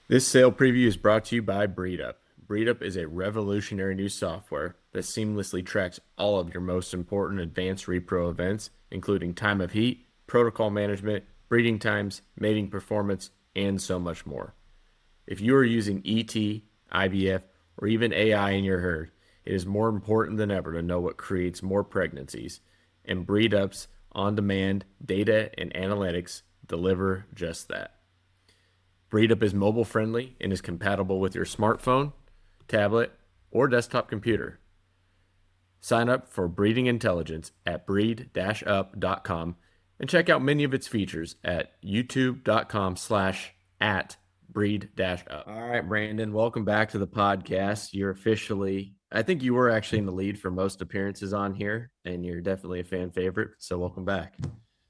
This sale preview is brought to you by BreedUp. BreedUp is a revolutionary new software that seamlessly tracks all of your most important advanced repro events, including time of heat, protocol management, breeding times, mating performance, and so much more. If you are using ET, IVF, or even AI in your herd, it is more important than ever to know what creates more pregnancies, and BreedUp's on-demand data and analytics deliver just that. BreedUp is mobile friendly and is compatible with your smartphone, tablet, or desktop computer. Sign up for Breeding Intelligence at breed-up.com and check out many of its features at youtube.com/@breed-up. All right, Brandon, welcome back to the podcast. You're officially, I think you were actually in the lead for most appearances on here, and you're definitely a fan favorite. So welcome back.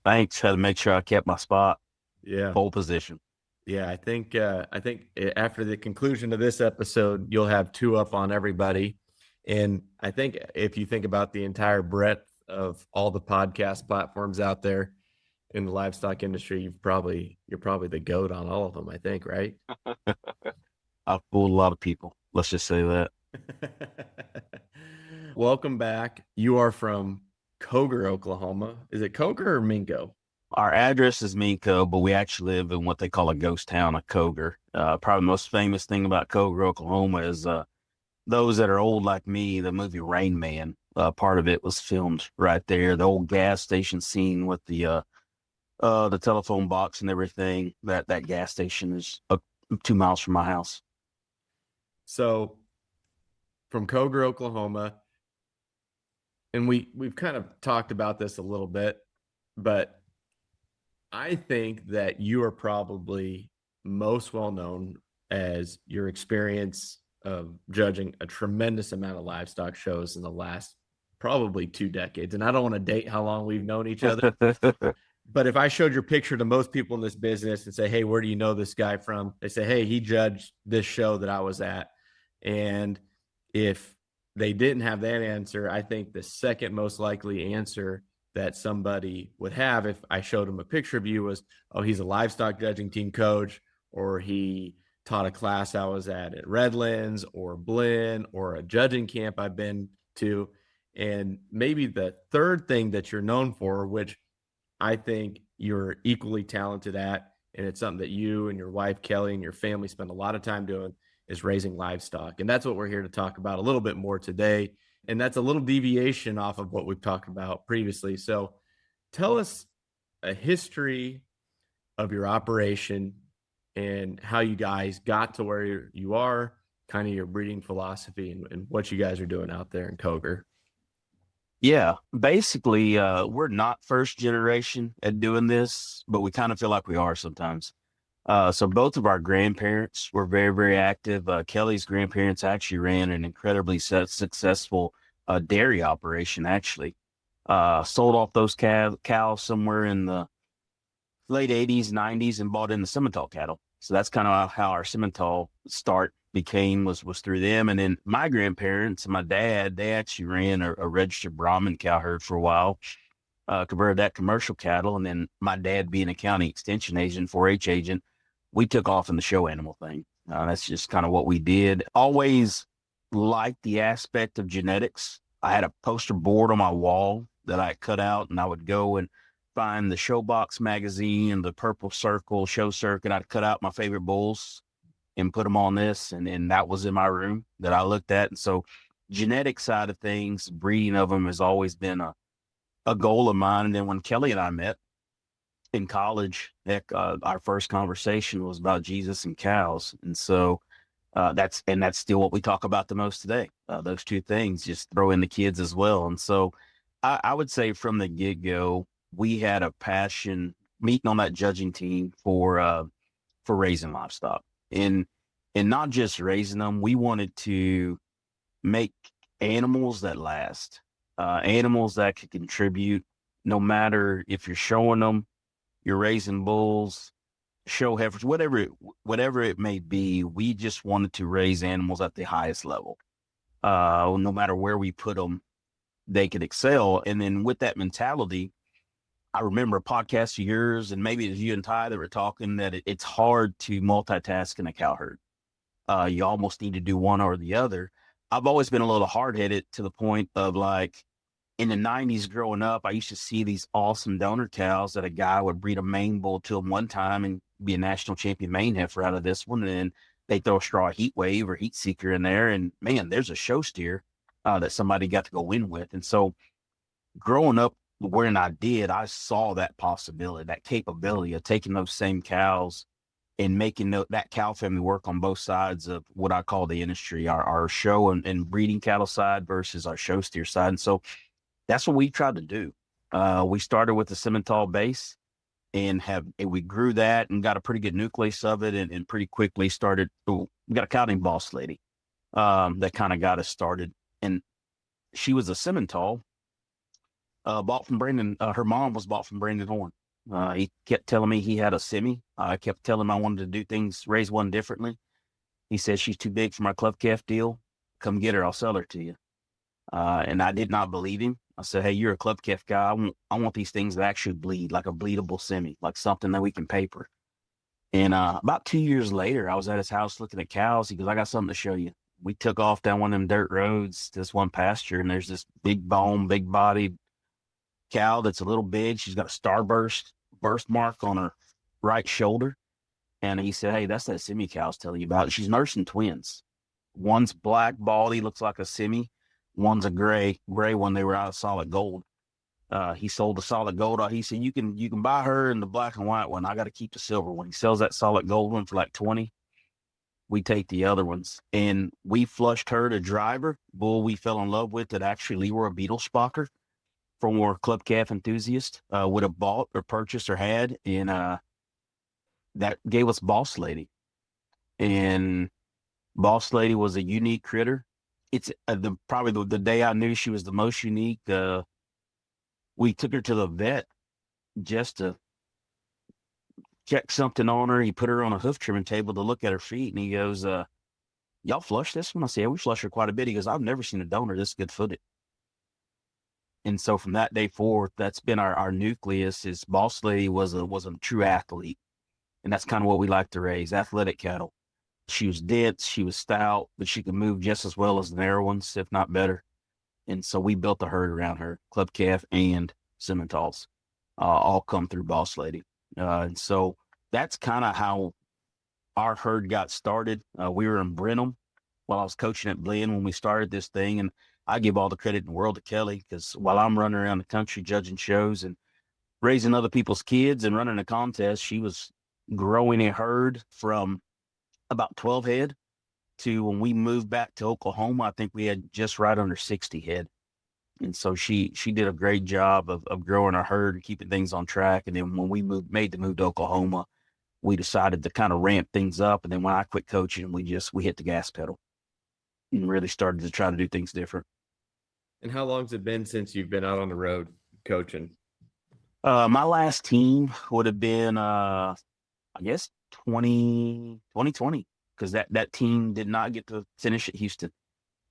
Thanks. Had to make sure I kept my spot, Yeah. pole position. Yeah, I think after the conclusion of this episode, you'll have two up on everybody. And I think if you think about the entire breadth of all the podcast platforms out there in the livestock industry, you're probably the goat on all of them, I think, right? I've fooled a lot of people. Let's just say that. Welcome back. You are from Cogar, Oklahoma. Is it Cogar or Minko? Our address is Minco, but we actually live in what they call a ghost town of Cogar. Probably the most famous thing about Cogar, Oklahoma is those that are old like me, the movie Rain Man. Part of it was filmed right there. The old gas station scene with the telephone box and everything. That gas station is 2 miles from my house. So from Cogar, Oklahoma, and we've kind of talked about this a little bit, but I think that you are probably most well known as your experience of judging a tremendous amount of livestock shows in the last probably 2 decades. And I don't want to date how long we've known each other, but if I showed your picture to most people in this business and say, "Hey, where do you know this guy from?" They say, "Hey, he judged this show that I was at." And if they didn't have that answer, I think the second most likely answer that somebody would have if I showed them a picture of you was, "Oh, he's a livestock judging team coach, or he taught a class I was at Redlands or Blinn or a judging camp I've been to." And maybe the third thing that you're known for, which I think you're equally talented at, and it's something that you and your wife, Kelly, and your family spend a lot of time doing, is raising livestock. And that's what we're here to talk about a little bit more today. And that's a little deviation off of what we've talked about previously. So tell us a history of your operation and how you guys got to where you are, kind of your breeding philosophy, and what you guys are doing out there in Cogar. Yeah, basically, we're not first generation at doing this, but we kind of feel like we are sometimes. So both of our grandparents were very, very active. Kelly's grandparents actually ran an incredibly successful dairy operation, actually. Sold off those cows somewhere in the late 80s, 90s, and bought in the Simmental cattle. So that's kind of how our Simmental start became was through them. And then my grandparents and my dad, they actually ran a registered Brahman cow herd for a while, converted that commercial cattle. And then my dad being a county extension agent, 4-H agent, we took off in the show animal thing. That's just kind of what we did. Always liked the aspect of genetics. I had a poster board on my wall that I cut out, and I would go and find the Showbox magazine, the Purple Circle, Show Circuit. I'd cut out my favorite bulls and put them on this, and that was in my room that I looked at. And so genetic side of things, breeding of them has always been a goal of mine. And then when Kelly and I met in college, heck, our first conversation was about Jesus and cows. And so that's still what we talk about the most today. Those two things, just throw in the kids as well. And so I would say from the get-go, we had a passion meeting on that judging team for raising livestock and not just raising them. We wanted to make animals that last, animals that could contribute no matter if you're showing them, you're raising bulls, show heifers, whatever it may be. We just wanted to raise animals at the highest level. No matter where we put them, they could excel. And then with that mentality, I remember a podcast of yours, and maybe it was you and Ty that were talking that it's hard to multitask in a cow herd. You almost need to do one or the other. I've always been a little hard headed to the point of like in the 90s growing up, I used to see these awesome donor cows that a guy would breed a main bull to them one time and be a national champion main heifer out of this one. And then they throw a straw heat wave or heat seeker in there. And man, there's a show steer that somebody got to go win with. And so growing up when I did, I saw that possibility, that capability of taking those same cows and making that cow family work on both sides of what I call the industry, our show and breeding cattle side versus our show steer side. And so that's what we tried to do. We started with the Simmental base and we grew that and got a pretty good nucleus of it and pretty quickly started. We got a cow named Boss Lady that kind of got us started. And she was a Simmental bought from Brandon. Her mom was bought from Brandon Horn. He kept telling me he had a semi. I kept telling him I wanted to do things, raise one differently. He said, she's too big for my club calf deal. Come get her. I'll sell her to you. And I did not believe him. I said, hey, you're a club calf guy. I want these things that actually bleed, like a bleedable semi, like something that we can paper. And about 2 years later, I was at his house looking at cows. He goes, I got something to show you. We took off down one of them dirt roads to this one pasture, and there's this big bone, big bodied cow that's a little big. She's got a starburst birthmark on her right shoulder. And he said, hey, that's that semi cow I was telling you about. She's nursing twins. One's black, baldy, looks like a semi. One's a gray one. They were out of solid gold. He sold the solid gold. He said, you can buy her in the black and white one. I got to keep the silver one. He sells that solid gold one for like 20. We take the other ones. And we flushed her to driver. Bull we fell in love with that actually Leroy Beetlespacher from more club calf enthusiast would have bought or purchased or had. And that gave us Boss Lady. And Boss Lady was a unique critter. It's probably the day I knew she was the most unique. We took her to the vet just to check something on her. He put her on a hoof trimming table to look at her feet, and he goes, y'all flush this one? I said, yeah, we flush her quite a bit. He goes, I've never seen a donor this good footed. And so from that day forward, that's been our nucleus. Is Boss Lady was a true athlete, and that's kind of what we like to raise, athletic cattle. She was dense, she was stout, but she could move just as well as the narrow ones, if not better. And so we built a herd around her, club calf and Simmentals, all come through Boss Lady. And so that's kind of how our herd got started. We were in Brenham while I was coaching at Blinn when we started this thing. And I give all the credit in the world to Kelly, because while I'm running around the country judging shows and raising other people's kids and running a contest, she was growing a herd from about 12 head to when we moved back to Oklahoma, I think we had just right under 60 head. And so she did a great job of growing our herd and keeping things on track. And then when we made the move to Oklahoma, we decided to kind of ramp things up. And then when I quit coaching, we hit the gas pedal and really started to try to do things different. And how long's it been since you've been out on the road coaching? My last team would have been, I guess, 2020, because that team did not get to finish at Houston.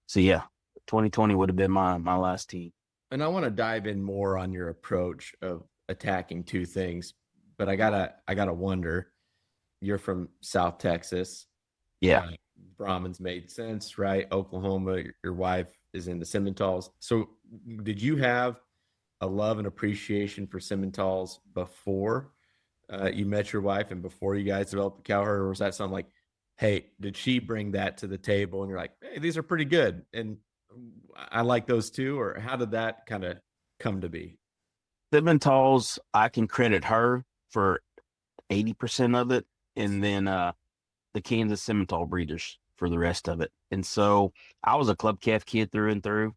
So yeah, 2020 would have been my last team. And I want to dive in more on your approach of attacking two things, but I gotta wonder, you're from South Texas. Yeah. Brahmins made sense, right? Oklahoma, your wife is in the Simmentals. So did you have a love and appreciation for Simmentals before you met your wife and before you guys developed the cow herd, or was that something like, hey, did she bring that to the table and you're like, hey, these are pretty good and I like those too? Or how did that kind of come to be? Simmentals, I can credit her for 80% of it, and then the Kansas Simmental breeders for the rest of it. And so I was a club calf kid through and through.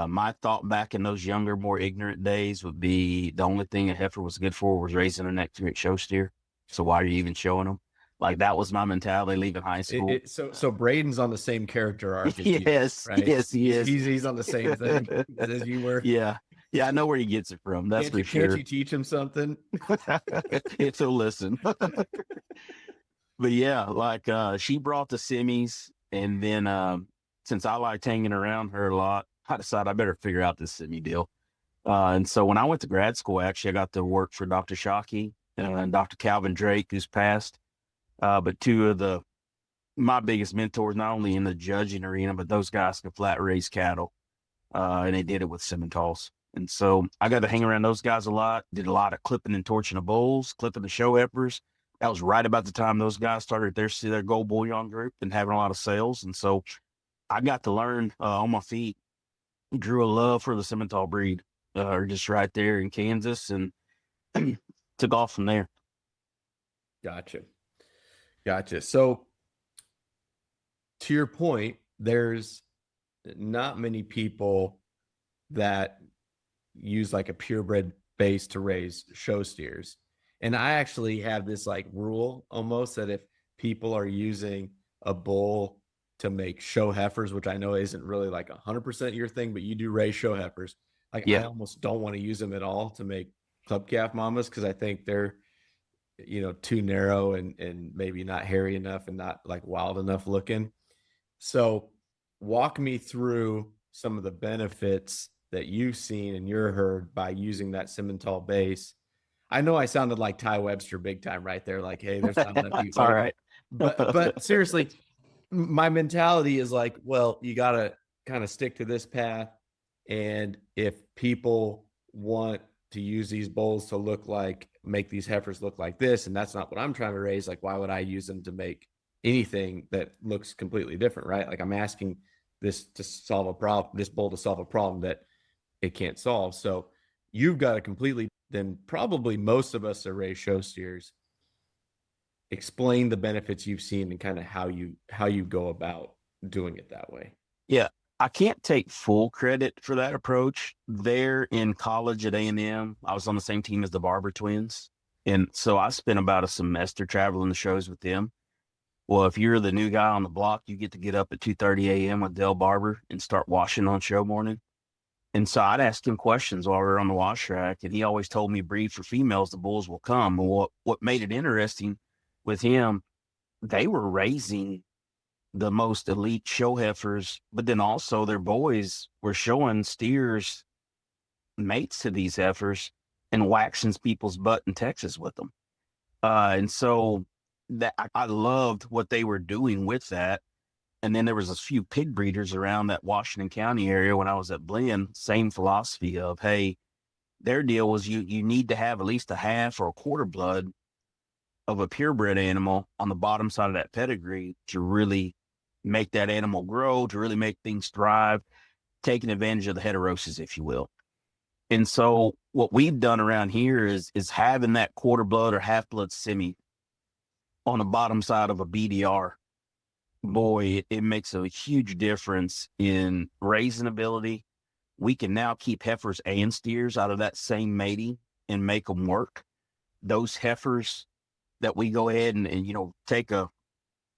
My thought back in those younger, more ignorant days would be the only thing a heifer was good for was raising a next to show steer. So why are you even showing them? Like that was my mentality leaving high school. So Braden's on the same character arc as yes, you, right? Yes, he is. He's on the same thing as you were. Yeah. Yeah, I know where he gets it from. That's for sure. Can't you teach him something? If he'll listen. But yeah, like she brought the semis, and then since I liked hanging around her a lot, I decided I better figure out this semi deal. And so when I went to grad school, actually, I got to work for Dr. Shockey and Dr. Calvin Drake, who's passed. But two of my biggest mentors, not only in the judging arena, but those guys can flat raise cattle. And they did it with Simmentals. And so I got to hang around those guys a lot, did a lot of clipping and torching of bulls, clipping the show heifers. That was right about the time those guys started their gold bullion group and having a lot of sales. And so I got to learn on my feet, drew a love for the Simmental breed, just right there in Kansas, and took off from there. Gotcha. So to your point, there's not many people that use like a purebred base to raise show steers. And I actually have this like rule almost that if people are using a bull to make show heifers, which I know isn't really like 100% your thing, but you do raise show heifers. Like I Yeah. almost don't want to use them at all to make club calf mamas because I think they're too narrow and maybe not hairy enough and not like wild enough looking. So walk me through some of the benefits that you've seen and you're heard by using that Simmental base. I know I sounded like Ty Webster big time right there. Like, hey, there's not enough people. All right. But seriously, my mentality is like, well, you got to kind of stick to this path. And if people want to use these bulls to make these heifers look like this, and that's not what I'm trying to raise, like, why would I use them to make anything that looks completely different, right? Like I'm asking this bull to solve a problem that it can't solve. So you've got a completely, then probably most of us are raised show steers. Explain the benefits you've seen and kind of how you go about doing it that way. Yeah, I can't take full credit for that approach. There in college at A&M, I was on the same team as the Barber twins. And so I spent about a semester traveling the shows with them. Well, if you're the new guy on the block, you get up at 2:30 a.m. with Dale Barber and start washing on show morning. And so I'd ask him questions while we were on the wash track, and he always told me breed for females, the bulls will come. And what made it interesting with him, they were raising the most elite show heifers, but then also their boys were showing steers mates to these heifers and waxing people's butt in Texas with them. And so that I loved what they were doing with that. And then there was a few pig breeders around that Washington County area when I was at Blinn, same philosophy of, hey, their deal was you need to have at least a half or a quarter blood of a purebred animal on the bottom side of that pedigree to really make that animal grow, to really make things thrive, taking advantage of the heterosis, if you will. And so what we've done around here is having that quarter blood or half blood semi on the bottom side of a BDR. Boy, it makes a huge difference in raising ability. We can now keep heifers and steers out of that same mating and make them work. Those heifers that we go ahead and take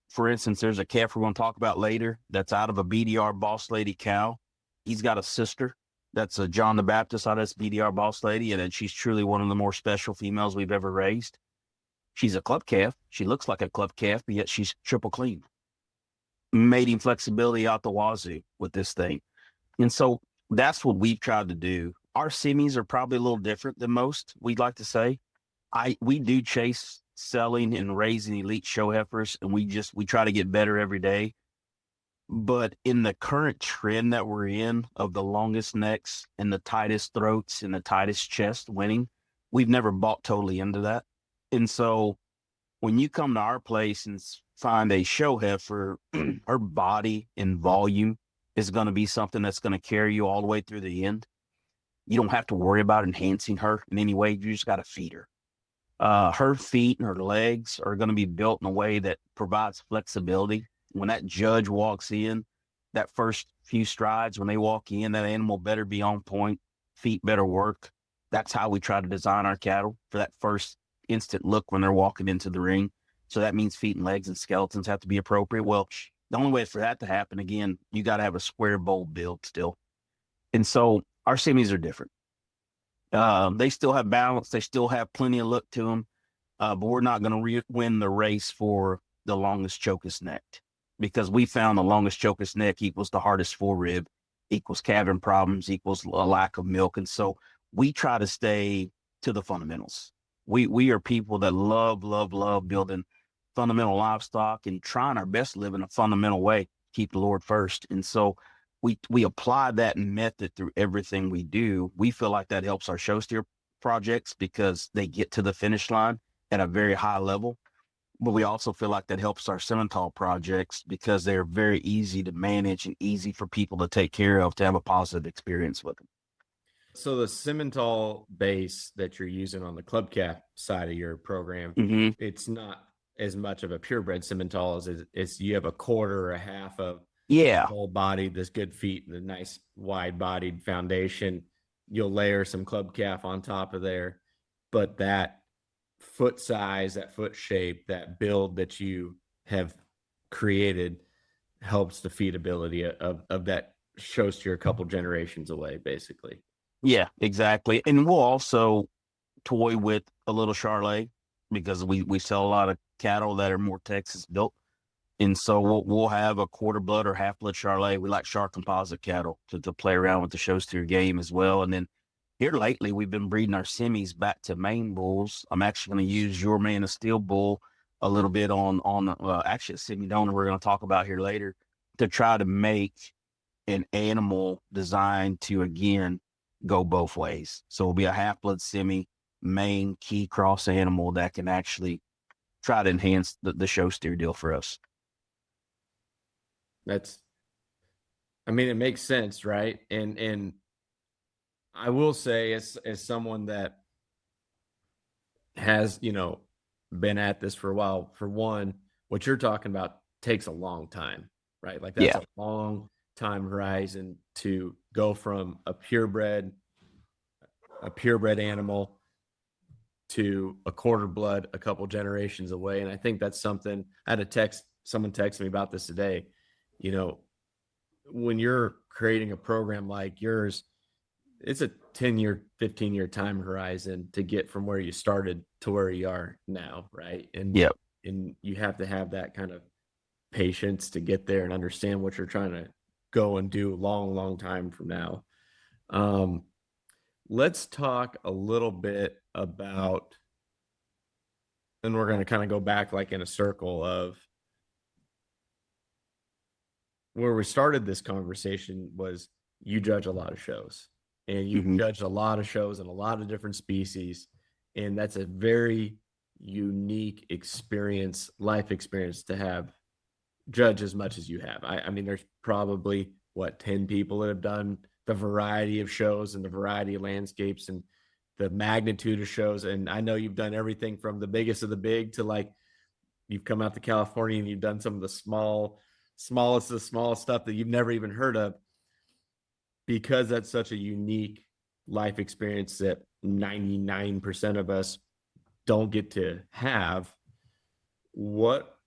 for instance, there's a calf we're going to talk about later that's out of a BDR boss lady cow. He's got a sister that's a John the Baptist out of this BDR boss lady, and she's truly one of the more special females we've ever raised. She's a club calf. She looks like a club calf, but yet she's triple clean. Mating flexibility out the wazoo with this thing. And so that's what we've tried to do. Our semis are probably a little different than most, we'd like to say. We do chase selling and raising elite show heifers, and we try to get better every day. But in the current trend that we're in of the longest necks and the tightest throats and the tightest chest winning, we've never bought totally into that. And so when you come to our place and find a show heifer, her body and volume is going to be something that's going to carry you all the way through the end. You don't have to worry about enhancing her in any way. You just got to feed her. Her feet and her legs are going to be built in a way that provides flexibility. When that judge walks in, that first few strides, when they walk in, that animal better be on point, feet better work. That's how we try to design our cattle for that first instant look when they're walking into the ring. So that means feet and legs and skeletons have to be appropriate. Well, the only way for that to happen, again, you got to have a square bowl build still. And so our semis are different. They still have balance. They still have plenty of look to them. But we're not going to win the race for the longest chokest neck, because we found the longest chokest neck equals the hardest forerib, equals calving problems, equals a lack of milk. And so we try to stay to the fundamentals. We are people that love building fundamental livestock and trying our best to live in a fundamental way, keep the Lord first. And so we apply that method through everything we do. We feel like that helps our show steer projects because they get to the finish line at a very high level. But we also feel like that helps our Simmental projects because they're very easy to manage and easy for people to take care of, to have a positive experience with them. So the Simmental base that you're using on the club cap side of your program, Mm-hmm. it's not as much of a purebred Simmental as it's you have a quarter or a half of Yeah. whole body, this good feet, the nice wide bodied foundation. You'll layer some club calf on top of there, but that foot size, that foot shape, that build that you have created helps the feedability of that show steer a couple generations away, basically. Yeah, exactly. And we'll also toy with a little Charlet because we sell a lot of cattle that are more Texas built. And so we'll have a quarter blood or half blood Charlet. We like Char composite cattle to play around with the show steer game as well. And then here lately, we've been breeding our semis back to main bulls. I'm actually going to use your Man of Steel bull a little bit on actually a semi donor we're going to talk about here later to try to make an animal designed to, again, go both ways. So it'll be a half blood semi main key cross animal that can actually try to enhance the show steer deal for us. I mean, it makes sense, right? And I will say, as someone that has, been at this for a while, for one, what you're talking about takes a long time, right? Like that's Yeah. a long time horizon to go from a purebred animal to a quarter blood a couple generations away. And I think that's something I had someone text me about this today. When you're creating a program like yours, it's a 10-year, 15-year time horizon to get from where you started to where you are now, right? And Yep. and you have to have that kind of patience to get there and understand what you're trying to go and do long time from now. Let's talk a little bit about, and we're going to kind of go back like in a circle of where we started this conversation was you judge a lot of shows and you've Mm-hmm. judged a lot of shows and a lot of different species. And that's a very unique experience, life experience to have judge as much as you have. I mean, there's probably 10 people that have done the variety of shows and the variety of landscapes and the magnitude of shows. And I know you've done everything from the biggest of the big to like you've come out to California and you've done some of the smallest of the smallest stuff that you've never even heard of, because that's such a unique life experience that 99% of us don't get to have. What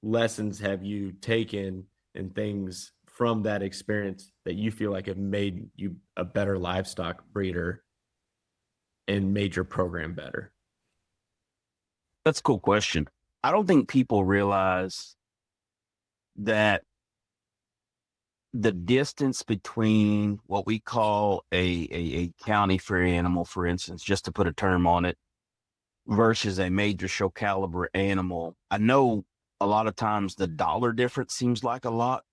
lessons have you taken and things from that experience that you feel like have made you a better livestock breeder and made your program better? That's a cool question. I don't think people realize that the distance between what we call a county fair animal, for instance, just to put a term on it, versus a major show caliber animal. I know a lot of times the dollar difference seems like a lot,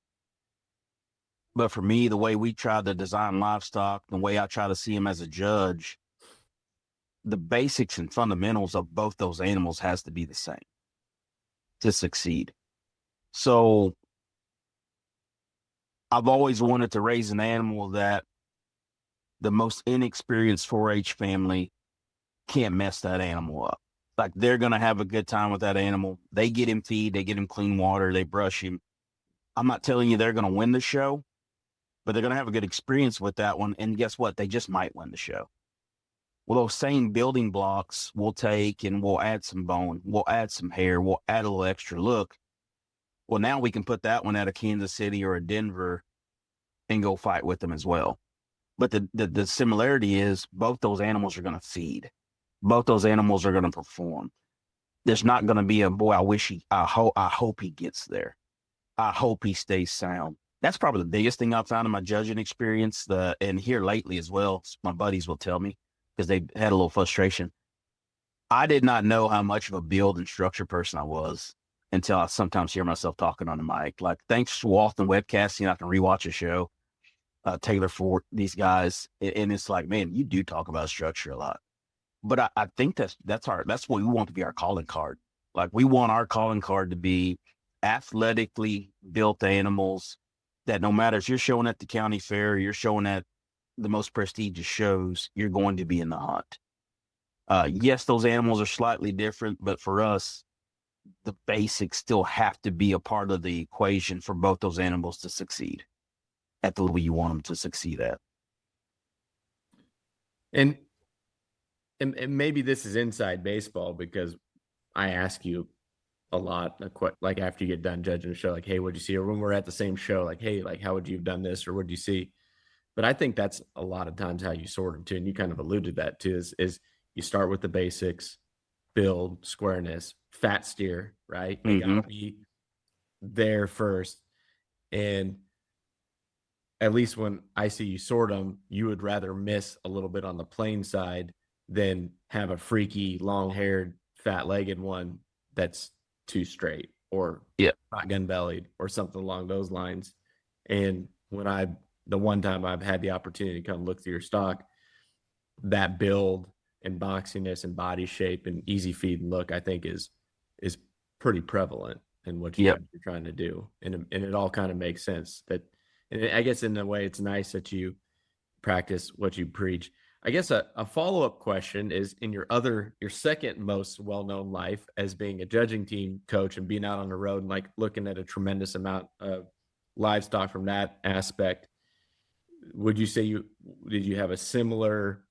but for me, the way we try to design livestock, the way I try to see them as a judge, the basics and fundamentals of both those animals has to be the same to succeed. So I've always wanted to raise an animal that the most inexperienced 4-H family can't mess that animal up. Like they're going to have a good time with that animal. They get him feed, they get him clean water, they brush him. I'm not telling you they're going to win the show, but they're going to have a good experience with that one. And guess what? They just might win the show. Well, those same building blocks we'll take and we'll add some bone, we'll add some hair, we'll add a little extra look. Well, now we can put that one at a Kansas City or a Denver and go fight with them as well. But the similarity is both those animals are going to feed. Both those animals are going to perform. There's not going to be a boy. I hope he gets there. I hope he stays sound. That's probably the biggest thing I've found in my judging experience. And here lately as well, my buddies will tell me because they had a little frustration. I did not know how much of a build and structure person I was until I sometimes hear myself talking on the mic. Like, thanks to Walton Webcasting, I can rewatch a show, Taylor Ford, these guys, and it's like, man, you do talk about structure a lot. But I think that's what we want to be our calling card. Like, we want our calling card to be athletically built animals that no matter if you're showing at the county fair, or you're showing at the most prestigious shows, you're going to be in the hunt. Yes, those animals are slightly different, but for us, the basics still have to be a part of the equation for both those animals to succeed at the level you want them to succeed at. And maybe this is inside baseball because I ask you a lot, like after you get done judging a show, like, hey, what'd you see? Or when we're at the same show, like, hey, like, how would you have done this? Or what'd you see? But I think that's a lot of times how you sort them too. And you kind of alluded to that too, is you start with the basics, build, squareness, fat steer, right? They Mm-hmm. gotta be there first. And at least when I see you sort them, you would rather miss a little bit on the plain side than have a freaky, long-haired, fat-legged one that's too straight or Yeah. shotgun bellied or something along those lines. And the one time I've had the opportunity to come look through your stock, that build and boxiness and body shape and easy feed and look, I think is pretty prevalent in what you Yeah. guys are trying to do. And it all kind of makes sense that, and I guess in a way it's nice that you practice what you preach. I guess a follow-up question is in your second most well-known life as being a judging team coach and being out on the road and like looking at a tremendous amount of livestock from that aspect. Would you say did you have a similar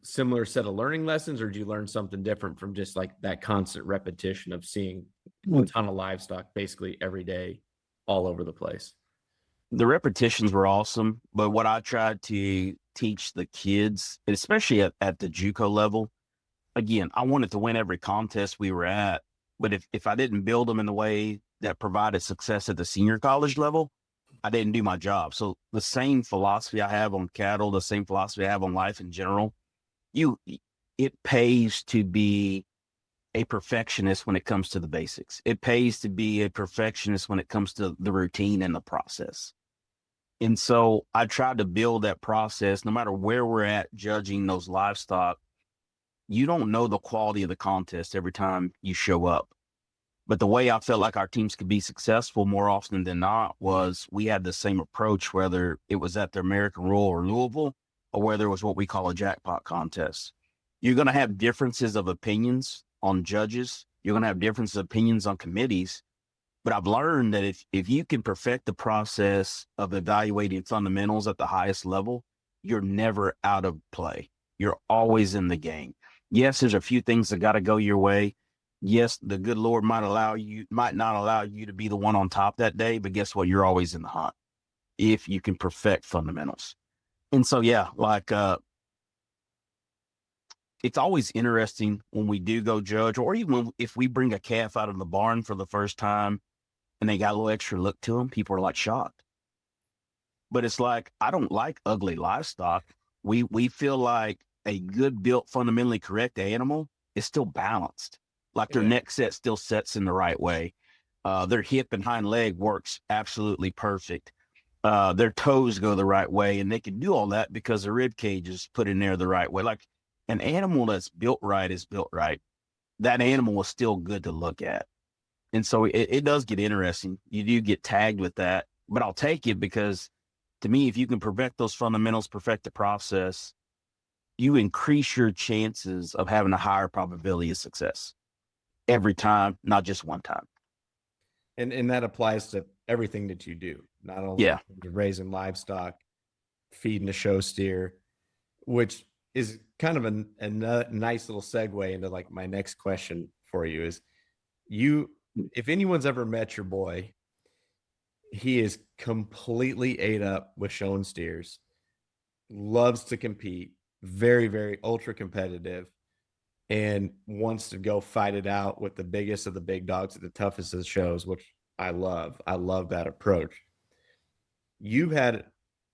set of learning lessons, or did you learn something different from just like that constant repetition of seeing a ton of livestock basically every day all over the place? The repetitions were awesome, but what I tried to teach the kids, especially at the JUCO level, again, I wanted to win every contest we were at. But if I didn't build them in the way that provided success at the senior college level, I didn't do my job. So the same philosophy I have on cattle, the same philosophy I have on life in general, it pays to be a perfectionist when it comes to the basics. It pays to be a perfectionist when it comes to the routine and the process. And so I tried to build that process no matter where we're at judging those livestock. You don't know the quality of the contest every time you show up. But the way I felt like our teams could be successful more often than not was we had the same approach, whether it was at the American Royal or Louisville, or whether it was what we call a jackpot contest. You're going to have differences of opinions on judges. You're going to have differences of opinions on committees. But I've learned that if you can perfect the process of evaluating fundamentals at the highest level, you're never out of play. You're always in the game. Yes, there's a few things that got to go your way. Yes, the good Lord might not allow you to be the one on top that day, but guess what? You're always in the hunt if you can perfect fundamentals. And so, yeah, like it's always interesting when we do go judge, or even if we bring a calf out of the barn for the first time and they got a little extra look to them, people are like shocked. But it's like, I don't like ugly livestock. We feel like a good built, fundamentally correct animal is still balanced. Like their Yeah. neck set still sets in the right way. Their hip and hind leg works absolutely perfect. Their toes go the right way, and they can do all that because the rib cage is put in there the right way. Like an animal that's built right is built right. That animal is still good to look at. And so it does get interesting. You do get tagged with that, but I'll take it because to me, if you can perfect those fundamentals, perfect the process, you increase your chances of having a higher probability of success every time, not just one time. And that applies to everything that you do, not only Yeah. in terms of raising livestock, feeding a show steer, which is kind of a nice little segue into like my next question for you is if anyone's ever met your boy, he is completely ate up with showing steers, loves to compete, very, very ultra competitive, and wants to go fight it out with the biggest of the big dogs at the toughest of the shows, which I love. I love that approach. you've had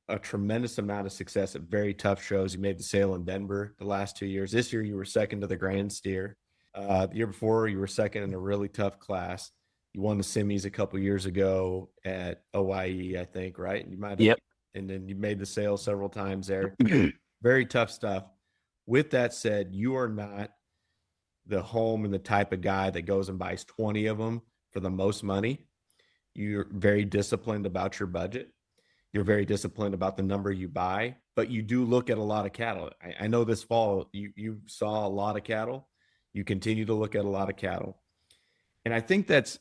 a tremendous amount of success at very tough shows. You made the sale in Denver the last 2 years. This year, you were second to the Grand Steer. The year before, you were second in a really tough class. You won the semis a couple years ago at OIE, I think, right? You might have, Yep. and then you made the sale several times there. Very tough stuff. With that said, you are not the home and the type of guy that goes and buys 20 of them for the most money. You're very disciplined about your budget. You're very disciplined about the number you buy, but you do look at a lot of cattle. I know this fall you saw a lot of cattle. You continue to look at a lot of cattle. And I think that's,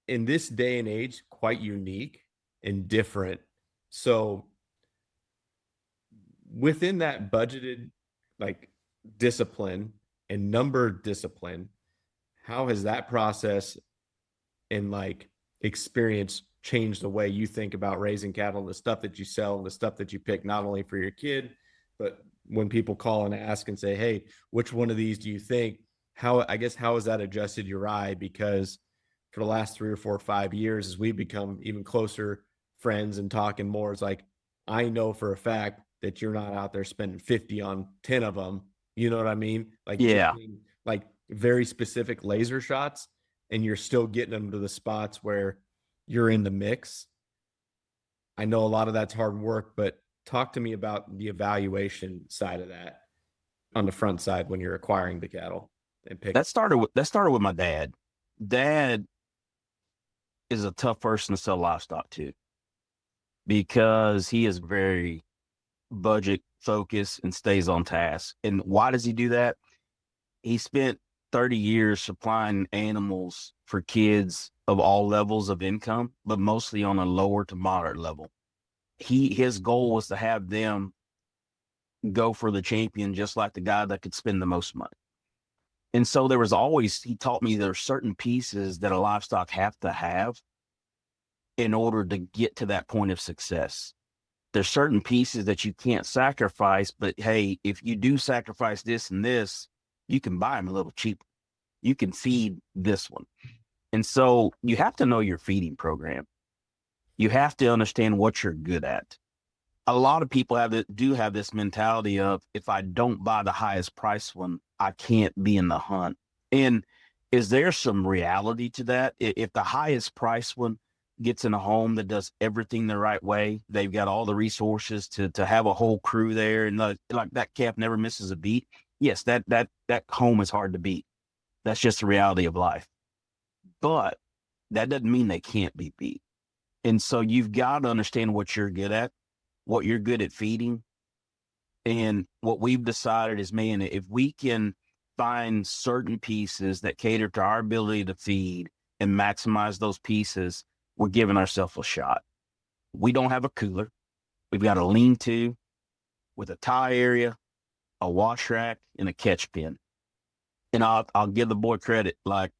in this day and age, quite unique and different. So within that budgeted, like, discipline and number discipline, how has that process and, like, experience changed the way you think about raising cattle, the stuff that you sell, and the stuff that you pick, not only for your kid, but when people call and ask and say, hey, which one of these do you think? How, I guess, how has that adjusted your eye? Because for the last 3 or 4 or 5 years, as we become even closer friends and talking more, it's like, I know for a fact that you're not out there spending 50 on 10 of them. You know what I mean? Like, you're Yeah. getting, like, very specific laser shots, and you're still getting them to the spots where you're in the mix. I know a lot of that's hard work, but talk to me about the evaluation side of that on the front side when you're acquiring the cattle and pick. That started with my dad. Dad is a tough person to sell livestock to because he is very budget focused and stays on task. And why does he do that? He spent 30 years supplying animals for kids of all levels of income, but mostly on a lower to moderate level. His goal was to have them go for the champion, just like the guy that could spend the most money. And so he taught me there are certain pieces that a livestock have to have in order to get to that point of success. There's certain pieces that you can't sacrifice, but hey, if you do sacrifice this and this, you can buy them a little cheaper. You can feed this one. And so you have to know your feeding program. You have to understand what you're good at. A lot of people do have this mentality of, if I don't buy the highest price one, I can't be in the hunt. And is there some reality to that? If the highest price one gets in a home that does everything the right way, they've got all the resources to have a whole crew there, and like that calf never misses a beat. Yes, that home is hard to beat. That's just the reality of life. But that doesn't mean they can't be beat. And so you've got to understand what you're good at, what you're good at feeding. And what we've decided is, man, if we can find certain pieces that cater to our ability to feed and maximize those pieces, we're giving ourselves a shot. We don't have a cooler. We've got a lean-to with a tie area, a wash rack, and a catch pen. And I'll give the boy credit. Like,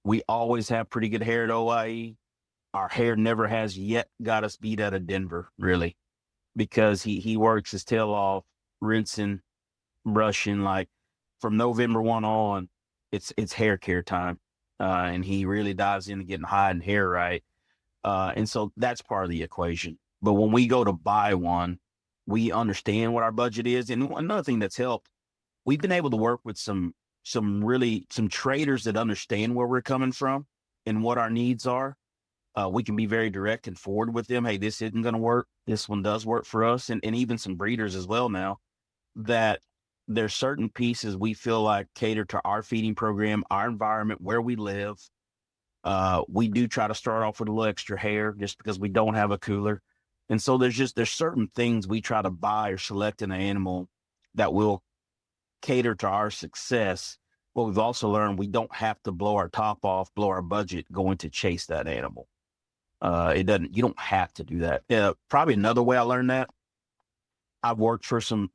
we always have pretty good hair at OIE. Our hair never has yet got us beat out of Denver, really, because he works his tail off, rinsing, brushing. Like, from November 1 on, it's hair care time. And he really dives into getting hide and hair right. And so that's part of the equation. But when we go to buy one, we understand what our budget is. And another thing that's helped, we've been able to work with some traders that understand where we're coming from and what our needs are. We can be very direct and forward with them. Hey, this isn't going to work. This one does work for us. And even some breeders as well now, that there's certain pieces we feel like cater to our feeding program, our environment, where we live. We do try to start off with a little extra hair just because we don't have a cooler. And so there's certain things we try to buy or select in an animal that will cater to our success. But we've also learned we don't have to blow our top off, blow our budget going to chase that animal. You don't have to do that. Probably another way I learned that, I've worked for some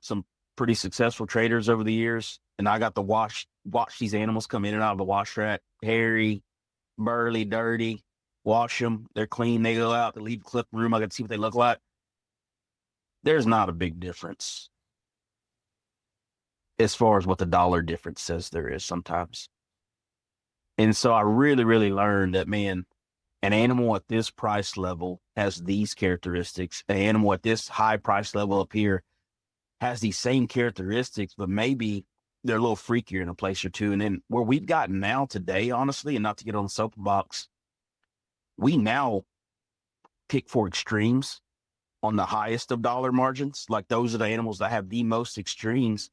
pretty successful traders over the years, and I got to watch these animals come in and out of the wash rack, hairy, burly, dirty, wash them. They're clean. They go out, they leave the clip room. I got to see what they look like. There's not a big difference as far as what the dollar difference says there is sometimes. And so I really, really learned that, man, An animal at this price level has these characteristics. An animal at this high price level up here has these same characteristics, but maybe they're a little freakier in a place or two. And then where we've gotten now today, honestly, and not to get on the soapbox, we now pick for extremes on the highest of dollar margins. Like those are the animals that have the most extremes.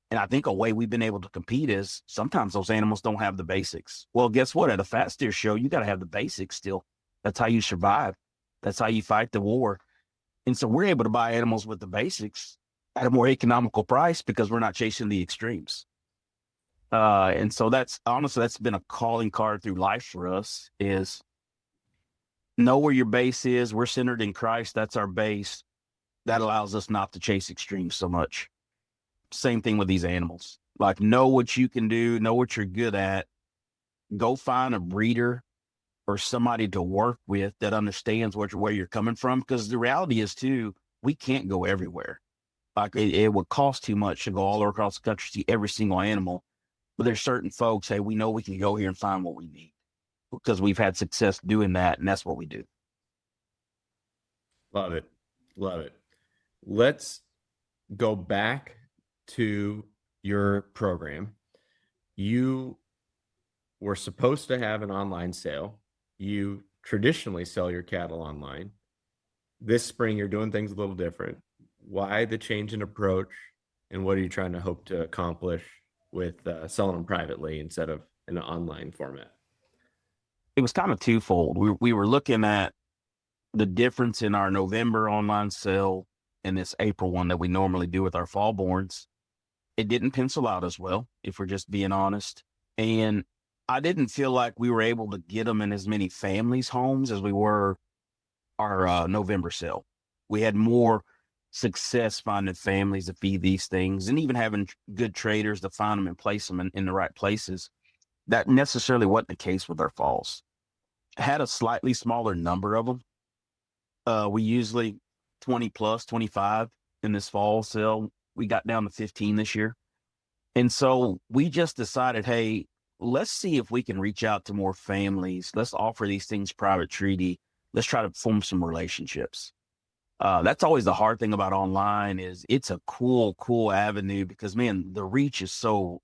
And I think a way we've been able to compete is sometimes those animals don't have the basics. Well, guess what? At a fat steer show, you got to have the basics still. That's how you survive. That's how you fight the war. And so we're able to buy animals with the basics at a more economical price because we're not chasing the extremes. And so that's honestly, that's been a calling card through life for us is know where your base is. We're centered in Christ. That's our base. That allows us not to chase extremes so much. Same thing with these animals. Like, know what you can do, know what you're good at. Go find a breeder or somebody to work with that understands where you're coming from. Because the reality is, too, we can't go everywhere. Like, it would cost too much to go all across the country to see every single animal. But there's certain folks, hey, we know we can go here and find what we need because we've had success doing that, and that's what we do. Love it. Love it. Let's go back to your program. You were supposed to have an online sale. You traditionally sell your cattle online. This spring, you're doing things a little different. Why the change in approach, and what are you trying to hope to accomplish with selling them privately instead of in an online format? It was kind of twofold. We were looking at the difference in our November online sale and this April one that we normally do with our fall borns. It didn't pencil out as well, if we're just being honest. And I didn't feel like we were able to get them in as many families' homes as we were our November sale. We had more success finding families to feed these things and even having good traders to find them and place them in the right places. That necessarily wasn't the case with our falls. Had a slightly smaller number of them. We usually 20 plus 25 in this fall sale. We got down to 15 this year. And so we just decided, hey, let's see if we can reach out to more families. Let's offer these things private treaty. Let's try to form some relationships. That's always the hard thing about online is it's a cool avenue because, man, the reach is so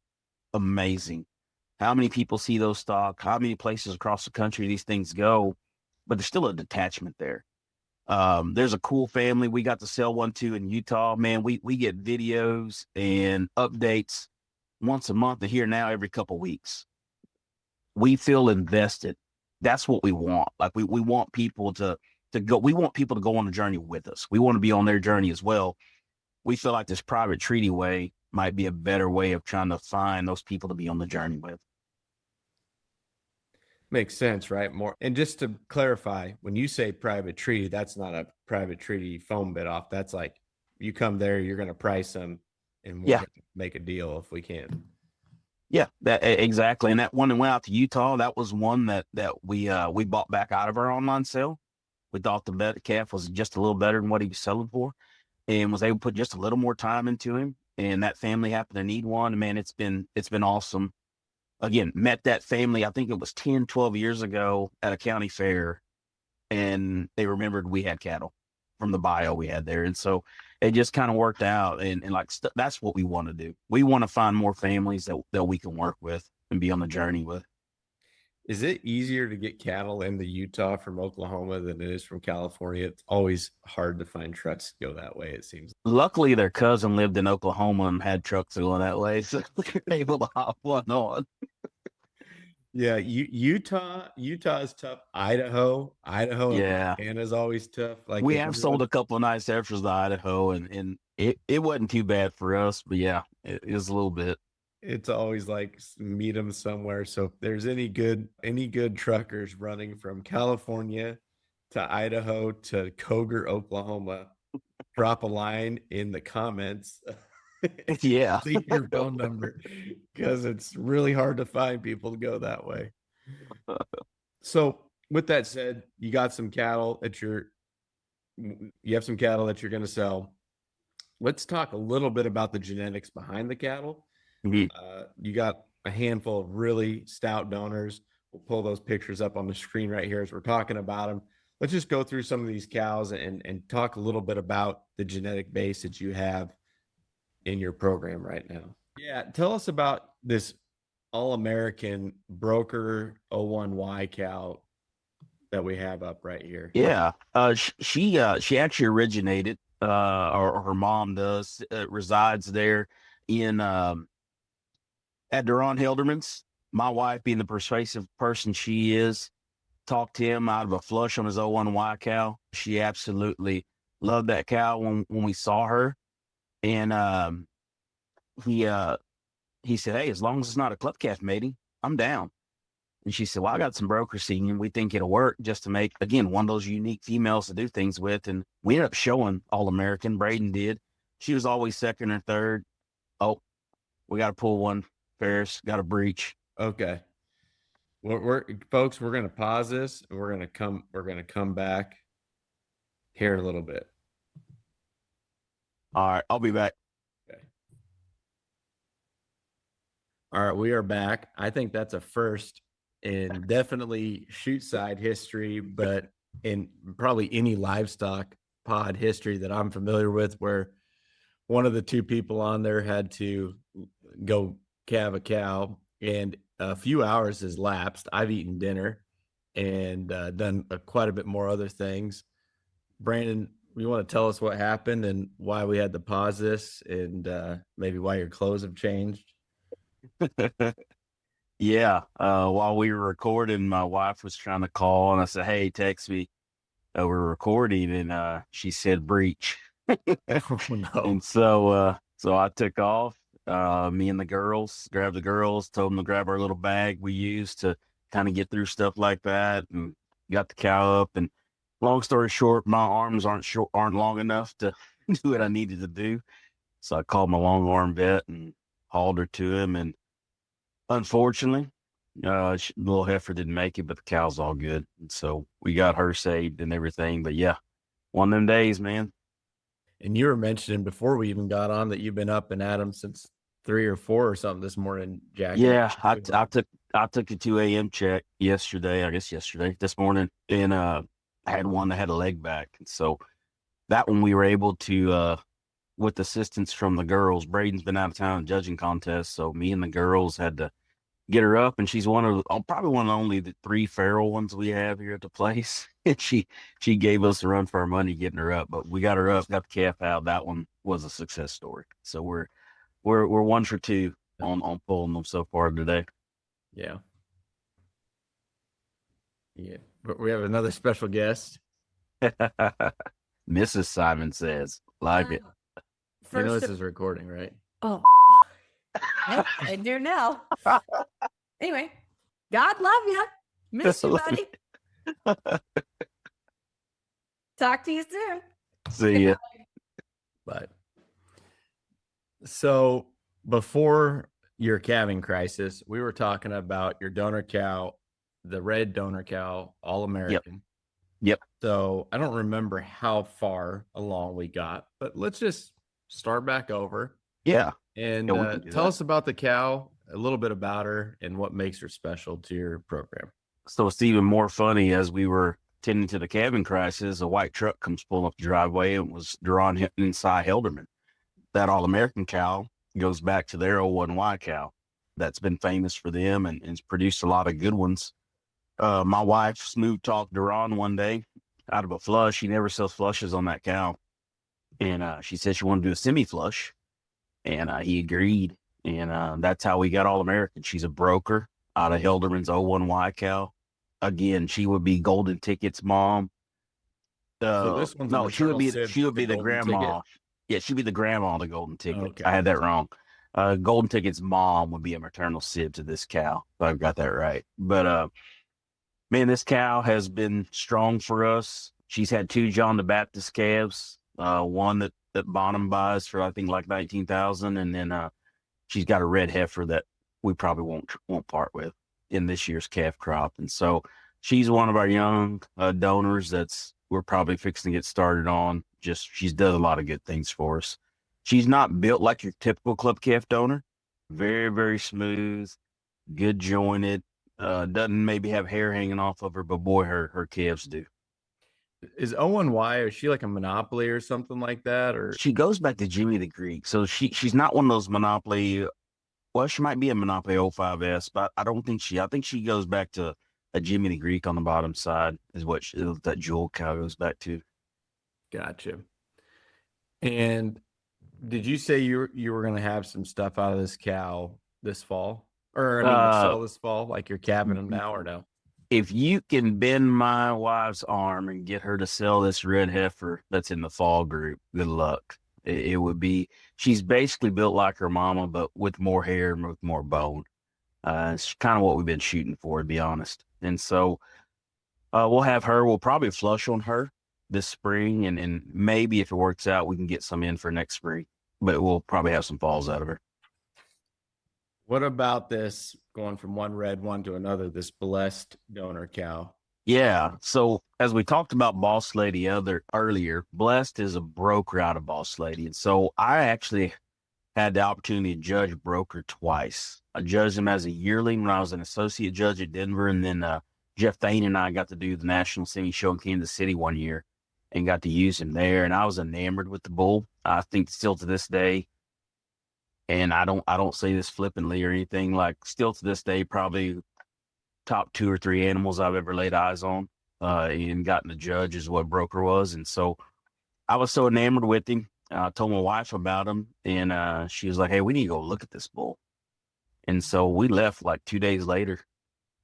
amazing. How many people see those stock? How many places across the country these things go? But there's still a detachment there. There's a cool family we got to sell one to in Utah. Man, we get videos and updates once a month and here now every couple of weeks. We feel invested. That's what we want. Like we want people to go. We want people to go on the journey with us. We want to be on their journey as well. We feel like this private treaty way might be a better way of trying to find those people to be on the journey with. Makes sense, right? More. And just to clarify, when you say private treaty, that's not a private treaty phone bid off. That's like you come there, you're going to price them, and we're Yeah. going to make a deal if we can. Yeah, exactly. And that one that went out to Utah, that was one that we bought back out of our online sale. We thought the calf was just a little better than what he was selling for, and was able to put just a little more time into him. And that family happened to need one. And man, it's been awesome. Again, met that family, I think it was 10, 12 years ago at a county fair, and they remembered we had cattle from the bio we had there. And so it just kind of worked out. And like, that's what we want to do. We want to find more families that we can work with and be on the journey with. Is it easier to get cattle into Utah from Oklahoma than it is from California? It's always hard to find trucks to go that way, it seems. Luckily, their cousin lived in Oklahoma and had trucks going that way. So they're able to hop one on. Yeah, Utah is tough. Idaho and Yeah. Montana is always tough. Like We if have you're sold a couple of nice heifers to Idaho, and it wasn't too bad for us, but yeah, it is a little bit. it's always like meet them somewhere. So if there's any good truckers running from California to Idaho to Cogar, Oklahoma, drop a line in the comments. Yeah. Leave your phone number because it's really hard to find people to go that way. So with that said, you got some cattle that you have some cattle that you're going to sell. Let's talk a little bit about the genetics behind the cattle. Mhm. You got a handful of really stout donors. We'll pull those pictures up on the screen right here as we're talking about them. Let's just go through some of these cows and talk a little bit about the genetic base that you have in your program right now. Yeah, tell us about this All-American Broker 01Y cow that we have up right here. Yeah. She actually originated, or her mom does, resides there in at Duran Hilderman's. My wife, being the persuasive person she is, talked him out of a flush on his 01Y cow. She absolutely loved that cow when we saw her. And he he said, "Hey, as long as it's not a club calf mating, I'm down." And she said, "Well, I got some broker seed and we think it'll work just to make, again, one of those unique females to do things with." And we ended up showing All American. Braden did. She was always second or third. Oh, we got to pull one. Ferris got a breach. Okay. We're folks, we're gonna pause this and we're gonna come back here in a little bit. All right, I'll be back. Okay. All right, we are back. I think that's a first in definitely shoot side history, but in probably any livestock pod history that I'm familiar with, where one of the two people on there had to go calve a cow, and a few hours has lapsed. I've eaten dinner and done quite a bit more other things. Brandon, you want to tell us what happened and why we had to pause this, and maybe why your clothes have changed? Yeah. While we were recording, my wife was trying to call, and I said, "Hey, text me. We're recording," and she said breach. Oh no. And so I took off. Me and the girls grabbed the girls, told them to grab our little bag we used to kind of get through stuff like that, and got the cow up. And long story short, my arms aren't long enough to do what I needed to do. So I called my long arm vet and hauled her to him. And unfortunately, little heifer didn't make it, but the cow's all good. And so we got her saved and everything. But yeah, one of them days, man. And you were mentioning before we even got on that you've been up and at 'em since 3 or 4 or something this morning, Jack. Yeah, I took a 2 a.m. check yesterday, this morning, and I had one that had a leg back. And so that one we were able to, with assistance from the girls. Braden's been out of town judging contests, so me and the girls had to get her up, and she's probably one of the only 3 feral ones we have here at the place. And she gave us a run for our money getting her up, but we got her up, got the calf out. That one was a success story. So we're 1 for 2 on pulling them so far today. Yeah. Yeah. But we have another special guest. Mrs. Simon says, like it. You know this is recording, right? Oh, I do now. Anyway, God love you. Miss you, buddy. Talk to you soon. See ya. But so before your calving crisis, we were talking about your donor cow, the red donor cow, All American. Yep. So I don't remember how far along we got, but let's just start back over. Yeah. And Yeah, we can do tell that. us about the cow, a little bit about her, and what makes her special to your program. So it's even more funny. As we were tending to the calving crisis, a white truck comes pulling up the driveway, and was Duran inside Helderman. That All American cow goes back to their 01Y cow that's been famous for them and has produced a lot of good ones. My wife smooth talked Duran one day out of a flush. She never sells flushes on that cow. And she said she wanted to do a semi flush. And he agreed. And that's how we got All American. She's a broker out of Hilderman's 01Y cow. Again, she would be Golden Ticket's mom. So this one's No, an she would be eternal she would be Golden the grandma. Ticket? Yeah, she'd be the grandma of the Golden Ticket. Okay. I had that wrong. Golden Ticket's mom would be a maternal sib to this cow. So I've got that right. But man, this cow has been strong for us. She's had 2 John the Baptist calves. One that Bonham buys for I think like 19,000, and then she's got a red heifer that we probably won't part with in this year's calf crop. And so she's one of our young donors that's we're probably fixing to get started on. Just she's done a lot of good things for us. She's not built like your typical club calf donor. Very, very smooth, good jointed, Doesn't maybe have hair hanging off of her, but boy, her calves do. Is O&Y, is she like a monopoly or something like that? Or She goes back to Jimmy the Greek, so she's not one of those monopoly. Well, she might be a monopoly 05S, but I don't think I think she goes back to a Jimmy the Greek on the bottom side is what that jewel cow goes back to. gotcha. And did you say you were going to have some stuff out of this cow this fall? Or I mean, to Uh, sell this fall, like you're capping them now or no? if you can bend my wife's arm and get her to sell this red heifer that's in the fall group, good luck. It would be, she's basically built like her mama, but with more hair and with more bone. It's kind of what we've been shooting for, to be honest. And so we'll have her, we'll probably flush on her this spring. And maybe if it works out, we can get some in for next spring, but we'll probably have some falls out of her. What about this going from one red one to another, this blessed donor cow? Yeah. So as we talked about Boss Lady earlier, Blessed is a broker out of Boss Lady. And so I actually had the opportunity to judge Broker twice. I judged him as a yearling when I was an associate judge at Denver. And then Jeff Thane and I got to do the National Semi Show in Kansas City one year and got to use him there. And I was enamored with the bull. I think still to this day, and I don't say this flippantly or anything, like still to this day, probably top 2 or 3 animals I've ever laid eyes on and gotten to judge is what Broker was. And so I was so enamored with him. I told my wife about him, and she was like, hey, we need to go look at this bull. And so we left like 2 days later,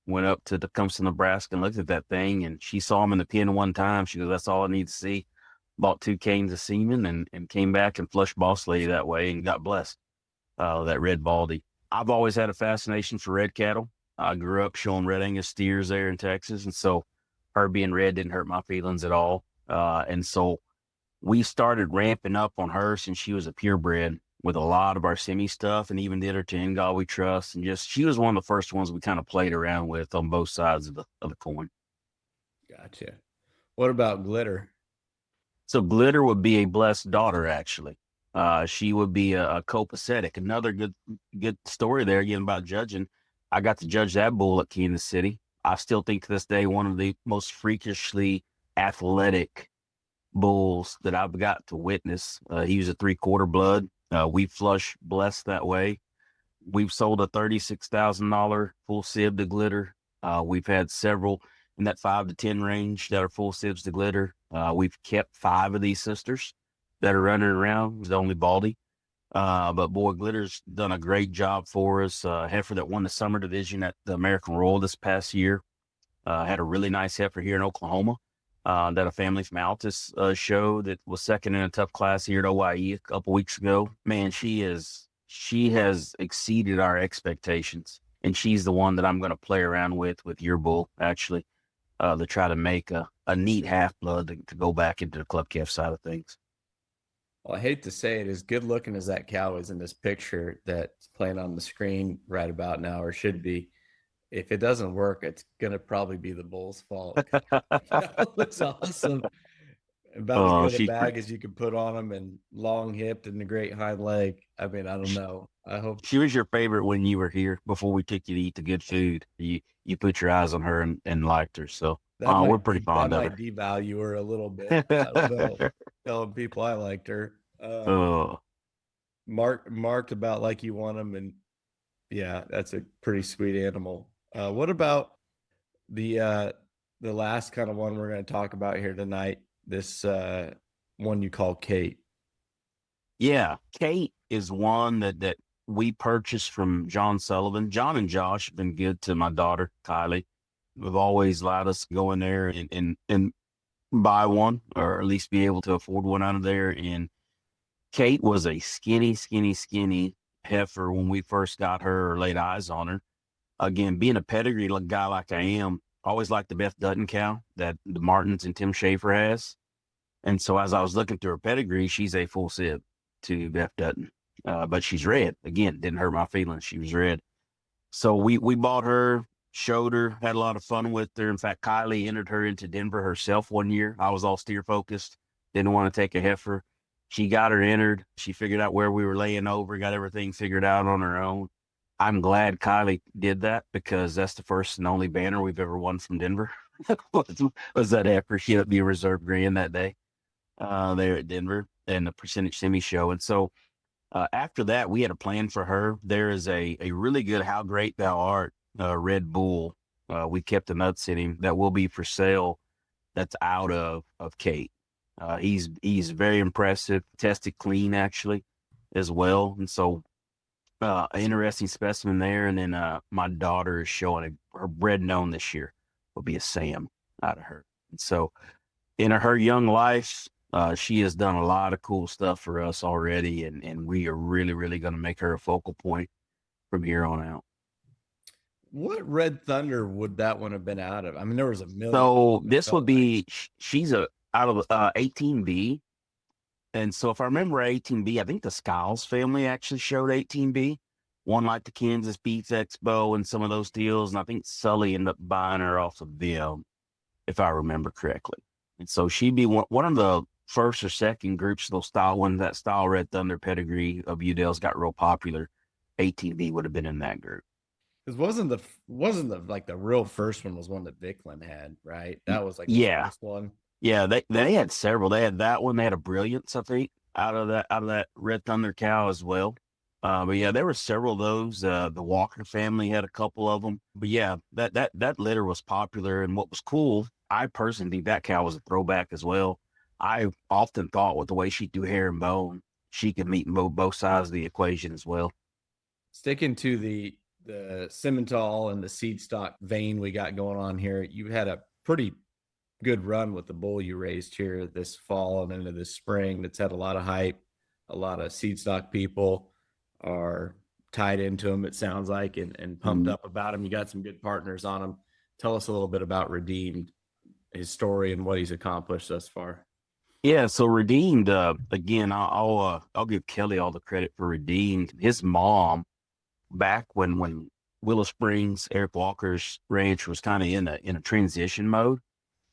went up to Tecumseh, Nebraska and looked at that thing. And she saw him in the pen one time. She goes, that's all I need to see. Bought 2 canes of semen and came back and flushed Boss Lady that way and got blessed. That red baldy. I've always had a fascination for red cattle. I grew up showing red Angus steers there in Texas. And so her being red didn't hurt my feelings at all. And so we started ramping up on her since she was a purebred with a lot of our semi stuff and even did her to In God We Trust. And just, she was one of the first ones we kind of played around with on both sides of the coin. Gotcha. What about Glitter? So Glitter would be a blessed daughter, actually. She would be a copacetic. Another good story there again about judging. I got to judge that bull at Kansas City. I still think to this day one of the most freakishly athletic bulls that I've got to witness. He was a 3/4 blood. We flush blessed that way. We've sold a $36,000 full sib to Glitter. We've had several in that 5 to 10 range that are full sibs to Glitter. We've kept 5 of these sisters that are running around. It's the only baldy. But boy, Glitter's done a great job for us. Heifer that won the summer division at the American Royal this past year. Had a really nice heifer here in Oklahoma that a family from Altus showed that was second in a tough class here at OIE a couple weeks ago. Man, she has exceeded our expectations. And she's the one that I'm going to play around with your bull, actually, to try to make a neat half blood to go back into the club calf side of things. Well, I hate to say it, as good looking as that cow is in this picture that's playing on the screen right about now, or should be, if it doesn't work, it's going to probably be the bull's fault. That looks awesome. About as good a bag as you could put on them, and long hipped and a great hind leg. I mean, I don't know. I hope she was your favorite when you were here before we took you to eat the good food. You put your eyes on her and liked her. So we're pretty fond of her. That might devalue her a little bit. I don't know. Telling people I liked her. Marked about like you want them, and yeah, that's a pretty sweet animal. What about the last kind of one we're going to talk about here tonight? This one you call Kate. Yeah, Kate is one that we purchased from John Sullivan. John and Josh have been good to my daughter, Kylie. They've always allowed us to go in there and buy one, or at least be able to afford one out of there. And Kate was a skinny heifer when we first got her or laid eyes on her. Again, being a pedigree guy like I am, always liked the Beth Dutton cow that the Martins and Tim Schaefer has. And so as I was looking through her pedigree, she's a full sib to Beth Dutton. But she's red. Again, didn't hurt my feelings. She was red. So we bought her, showed her, had a lot of fun with her. In fact, Kylie entered her into Denver herself one year. I was all steer focused, didn't want to take a heifer. She got her entered. She figured out where we were laying over, got everything figured out on her own. I'm glad Kylie did that because that's the first and only banner we've ever won from Denver. was that after she ended up being reserve grand that day there at Denver and the percentage semi show. And so after that, we had a plan for her. There is a really good How Great Thou Art Red Bull. We kept the nuts in him that will be for sale. That's out of Kate. He's very impressive, tested clean actually as well. And so interesting specimen there. And then my daughter is showing her bred known this year will be a Sam out of her. And so in her young life, she has done a lot of cool stuff for us already. And we are really, really going to make her a focal point from here on out. What Red Thunder would that one have been out of? I mean, there was a million. So this would be, she's out of 18B. And so if I remember 18B, I think the Skiles family actually showed 18B, one like the Kansas Beats Expo and some of those deals. And I think Sully ended up buying her off of them, if I remember correctly. And so she'd be one of the first or second groups of those style ones, that style Red Thunder pedigree of Udell's got real popular. 18B would have been in that group. Because wasn't the like the real first one was one that Vicklin had, right? That was like the first one. Yeah, they had several. They had that one. They had a Brilliance, I think, out of that Red Thunder cow as well. But yeah, there were several of those. The Walker family had a couple of them. But yeah, that litter was popular. And what was cool, I personally think that cow was a throwback as well. I often thought with the way she do hair and bone, she could meet both sides of the equation as well. Sticking to the Simmental and the seed stock vein we got going on here, you had a pretty good run with the bull you raised here this fall and into this spring. That's had a lot of hype. A lot of seed stock people are tied into him, it sounds like, and pumped up about him. You got some good partners on him. Tell us a little bit about Redeemed, his story, and what he's accomplished thus far. Yeah, so Redeemed, again, I'll give Kelly all the credit for Redeemed. His mom, back when Willow Springs, Eric Walker's ranch was kind of in a transition mode,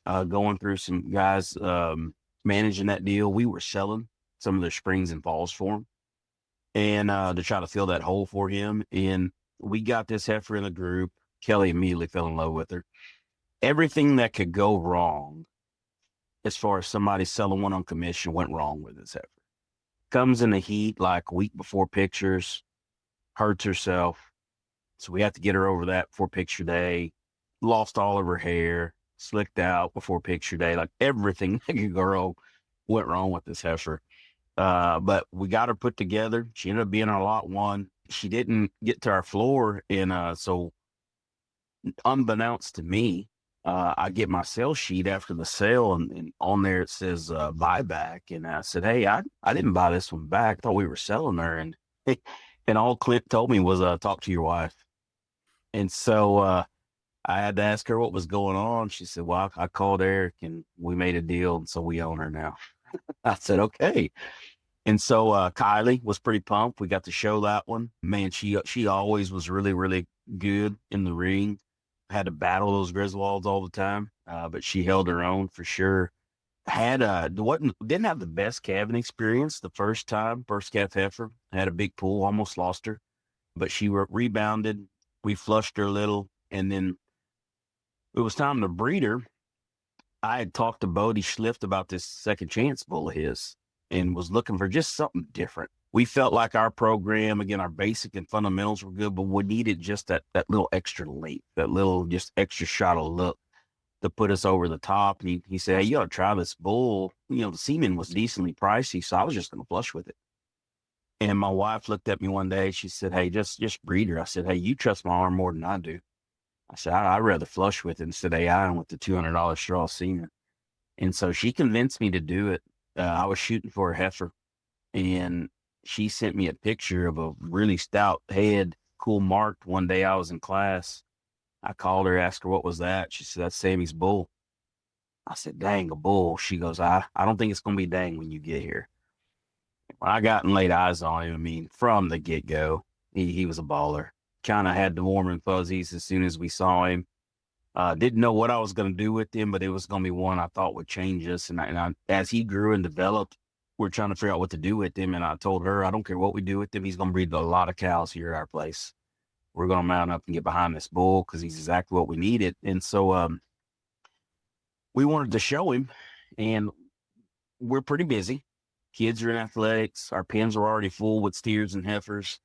going through some guys managing that deal. We were selling some of their springs and falls for him, and to try to fill that hole for him. And we got this heifer in the group. Kelly immediately fell in love with her. Everything that could go wrong, as far as somebody selling one on commission, went wrong with this heifer. Comes in the heat like a week before pictures, hurts herself. So we have to get her over that before picture day. Lost all of her hair, slicked out before picture day. Like everything that could go wrong went wrong with this heifer. But we got her put together. She ended up being our lot one. She didn't get to our floor. And so unbeknownst to me, I get my sales sheet after the sale, and on there it says buyback. And I said, hey, I didn't buy this one back. I thought we were selling her. And all Clint told me was talk to your wife. And so I had to ask her what was going on. She said, well, I called Eric and we made a deal. And so we own her now. I said, okay. And so Kylie was pretty pumped. We got to show that one. Man, she always was really, really good in the ring. Had to battle those Griswolds all the time, but she held her own for sure. Didn't have the best calving experience the first calf heifer. Had a big pool, almost lost her, but she rebounded. We flushed her a little, and then it was time to breed her. I had talked to Bodie Schlift about this second chance bull of his and was looking for just something different. We felt like our program, again, our basic and fundamentals were good, but we needed just that little extra length, that little just extra shot of look to put us over the top. And he said, hey, you ought to try this bull. You know, the semen was decently pricey, so I was just going to flush with it. And my wife looked at me one day. She said, hey, just breed her. I said, hey, you trust my arm more than I do. I said, I'd rather flush with it instead of AI with the $200 straw semen. And so she convinced me to do it. I was shooting for a heifer, and she sent me a picture of a really stout head, cool marked. One day I was in class. I called her, asked her what was that. She said, that's Sammy's bull. I said, dang, a bull. She goes, I don't think it's going to be dang when you get here. When I got and laid eyes on him, I mean, from the get-go, he was a baller. Kind of had the warm and fuzzies as soon as we saw him. Didn't know what I was going to do with him, but it was going to be one I thought would change us. And as he grew and developed, we're trying to figure out what to do with him. And I told her, I don't care what we do with him. He's going to breed a lot of cows here at our place. we're going to mount up and get behind this bull because he's exactly what we needed. And so we wanted to show him, and we're pretty busy. Kids are in athletics. Our pens were already full with steers and heifers.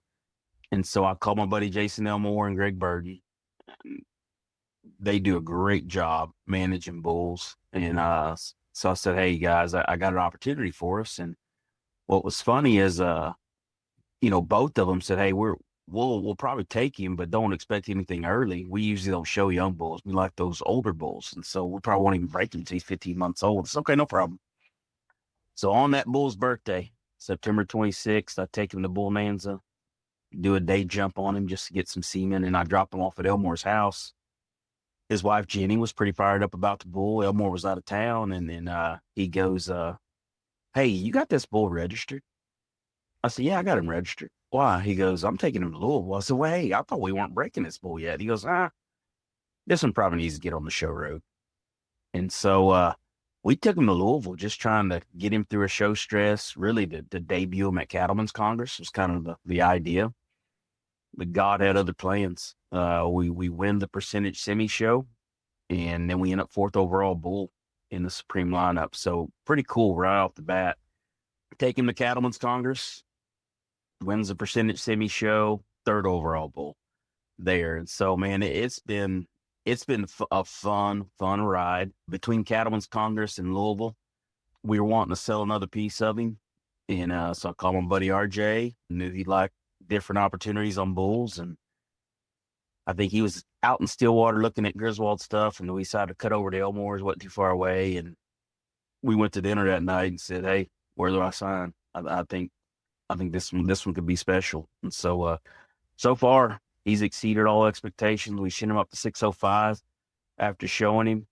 And so I called my buddy Jason Elmore and Greg Burden. They do a great job managing bulls. And so I said, hey, guys, I got an opportunity for us. And what was funny is, both of them said, hey, we'll probably take him, but don't expect anything early. We usually don't show young bulls. We like those older bulls. And so we probably won't even break him until he's 15 months old. It's okay, no problem. So on that bull's birthday, September 26th, I take him to Bull Nanza, do a day jump on him just to get some semen, and I drop him off at Elmore's house. His wife, Jenny, was pretty fired up about the bull. Elmore was out of town, and then he goes, hey, you got this bull registered? I said, yeah, I got him registered. Why? He goes, I'm taking him to Louisville. I said, well, hey, I thought we weren't breaking this bull yet. He goes, this one probably needs to get on the show road. And so we took him to Louisville, just trying to get him through a show stress, really to debut him at Cattlemen's Congress was kind of the idea. But God had other plans. We win the percentage semi show, and then we end up 4th overall bull in the Supreme lineup. So pretty cool right off the bat. Take him to Cattlemen's Congress, wins the percentage semi show, 3rd overall bull there. And so, man, it's been a fun ride between Cattlemen's Congress and Louisville. We were wanting to sell another piece of him. And so I called my buddy RJ, knew he'd like different opportunities on bulls. And I think he was out in Stillwater looking at Griswold stuff. And we decided to cut over to Elmore's, wasn't too far away. And we went to dinner that night and said, hey, where do I sign? I think this one could be special. And so, so far, he's exceeded all expectations. We sent him up to 605 after showing him.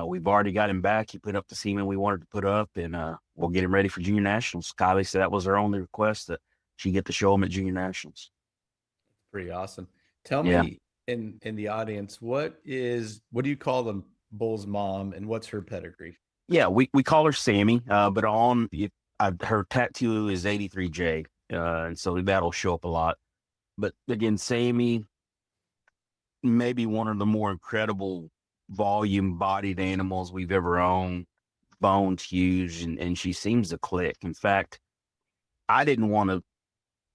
We've already got him back. He put up the semen we wanted to put up, and we'll get him ready for Junior Nationals. Kylie said that was her only request, that she get to show him at Junior Nationals. Pretty awesome. Tell Yeah. me in the audience, what do you call the bull's mom, and what's her pedigree? Yeah, we call her Sammy, but her tattoo is 83J, and so that'll show up a lot. But again, Sammy, maybe one of the more incredible volume-bodied animals we've ever owned. Bones huge, and she seems to click. In fact, I didn't want to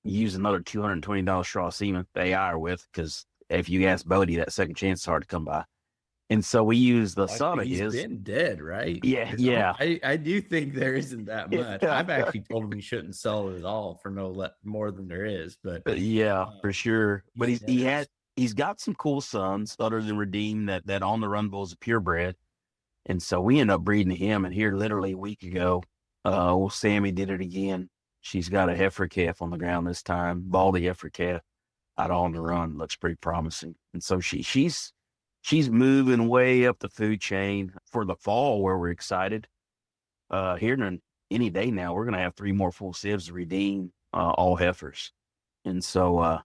use another $220 straw semen to AI her with, because if you ask Bodie, that second chance is hard to come by. And so we use the son of his. He's been dead, right? Yeah. I do think there isn't that much. I've actually told him he shouldn't sell it at all for more than there is. But yeah, for sure. But yeah. he's got some cool sons other than Redeemed that on the run bull is a purebred. And so we end up breeding him. And here literally a week ago, old Sammy did it again. She's got a heifer calf on the ground this time, baldy heifer calf out on the run. Looks pretty promising. And so she's moving way up the food chain for the fall, where we're excited. Here in any day now, we're going to have 3 more full sieves to redeem, all heifers. And so, I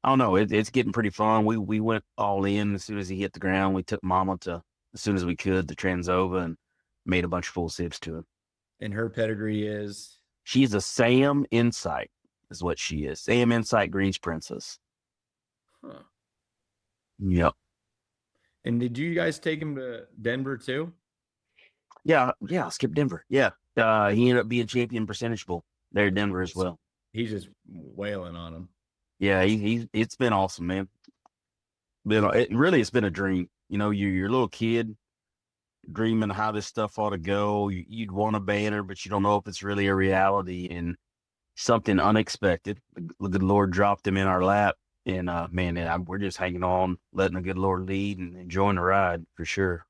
don't know, it's getting pretty fun. We went all in as soon as he hit the ground. We took Mama as soon as we could, to Transova, and made a bunch of full sieves to him. And her pedigree is? She's a Sam Insight, is what she is. Sam Insight Greens Princess. Huh. Yep. And did you guys take him to Denver too? Yeah, skip Denver. Yeah. He ended up being champion percentage bull there in Denver as well. He's just wailing on him. Yeah, it's been awesome, man. It's been a dream. You're a little kid dreaming how this stuff ought to go. You'd want a banner, but you don't know if it's really a reality. And something unexpected, the good Lord dropped him in our lap. And we're just hanging on, letting the good Lord lead and enjoying the ride for sure.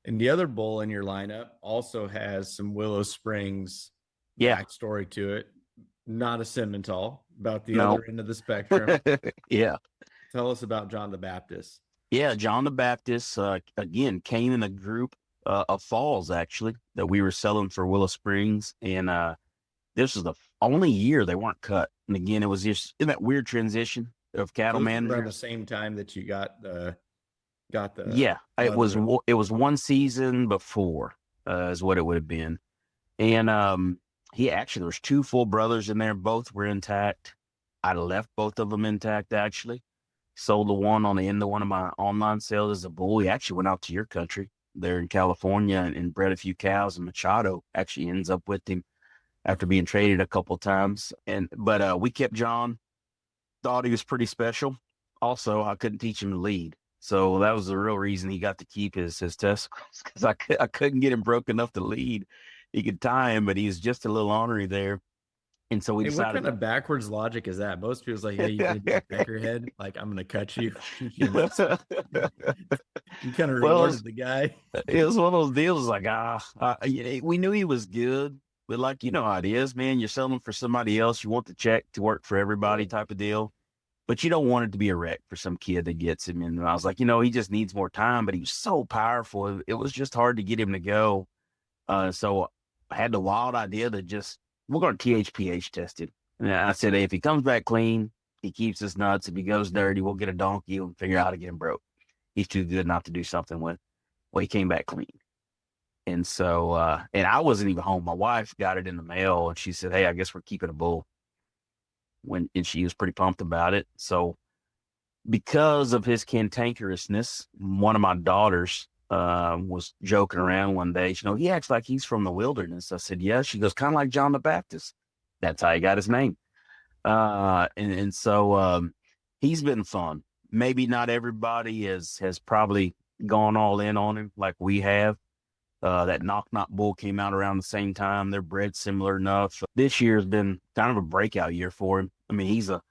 And the other bull in your lineup also has some Willow Springs backstory to it. Not a Simmental, about the other end of the spectrum. Yeah. Tell us about John the Baptist. Yeah, John the Baptist, again, came in a group of falls, actually, that we were selling for Willow Springs. And this was the only year they weren't cut. And again, it was just in that weird transition of cattle managers. Around the same time that you got the yeah, it was one season before is what it would have been. And there was 2 full brothers in there. Both were intact. I left both of them intact, actually. Sold the one on the end of one of my online sales as a bull. He actually went out to your country there in California and bred a few cows, and Machado actually ends up with him after being traded a couple of times. But we kept John, thought he was pretty special. Also, I couldn't teach him to lead. So that was the real reason he got to keep his testicles, because I couldn't get him broke enough to lead. He could tie him, but he's just a little ornery there. And so we Hey, what decided kind of backwards logic is that? Most people's like, yeah, you did the peckerhead. Like, I'm going to cut you. You know, you kind of Well, rewarded the guy. it was one of those deals like, we knew he was good, but like, you know how it is, man. You're selling for somebody else. You want the check to work for everybody type of deal, but you don't want it to be a wreck for some kid that gets him. And I was like, he just needs more time, but he was so powerful. It was just hard to get him to go. So I had the wild idea to we're going to THPH test him. And I said, hey, if he comes back clean, he keeps his nuts. If he goes dirty, we'll get a donkey and figure out how to get him broke. He's too good not to do something with. Well, he came back clean. And so, and I wasn't even home. My wife got it in the mail and she said, hey, I guess we're keeping a bull. And she was pretty pumped about it. So because of his cantankerousness, one of my daughters was joking around one day. He acts like he's from the wilderness. I said, yeah. She goes, kind of like John the Baptist. That's how he got his name. So he's been fun. Maybe not everybody has probably gone all in on him like we have. That Knock Knock bull came out around the same time. They're bred similar enough. This year has been kind of a breakout year for him. I mean, he's a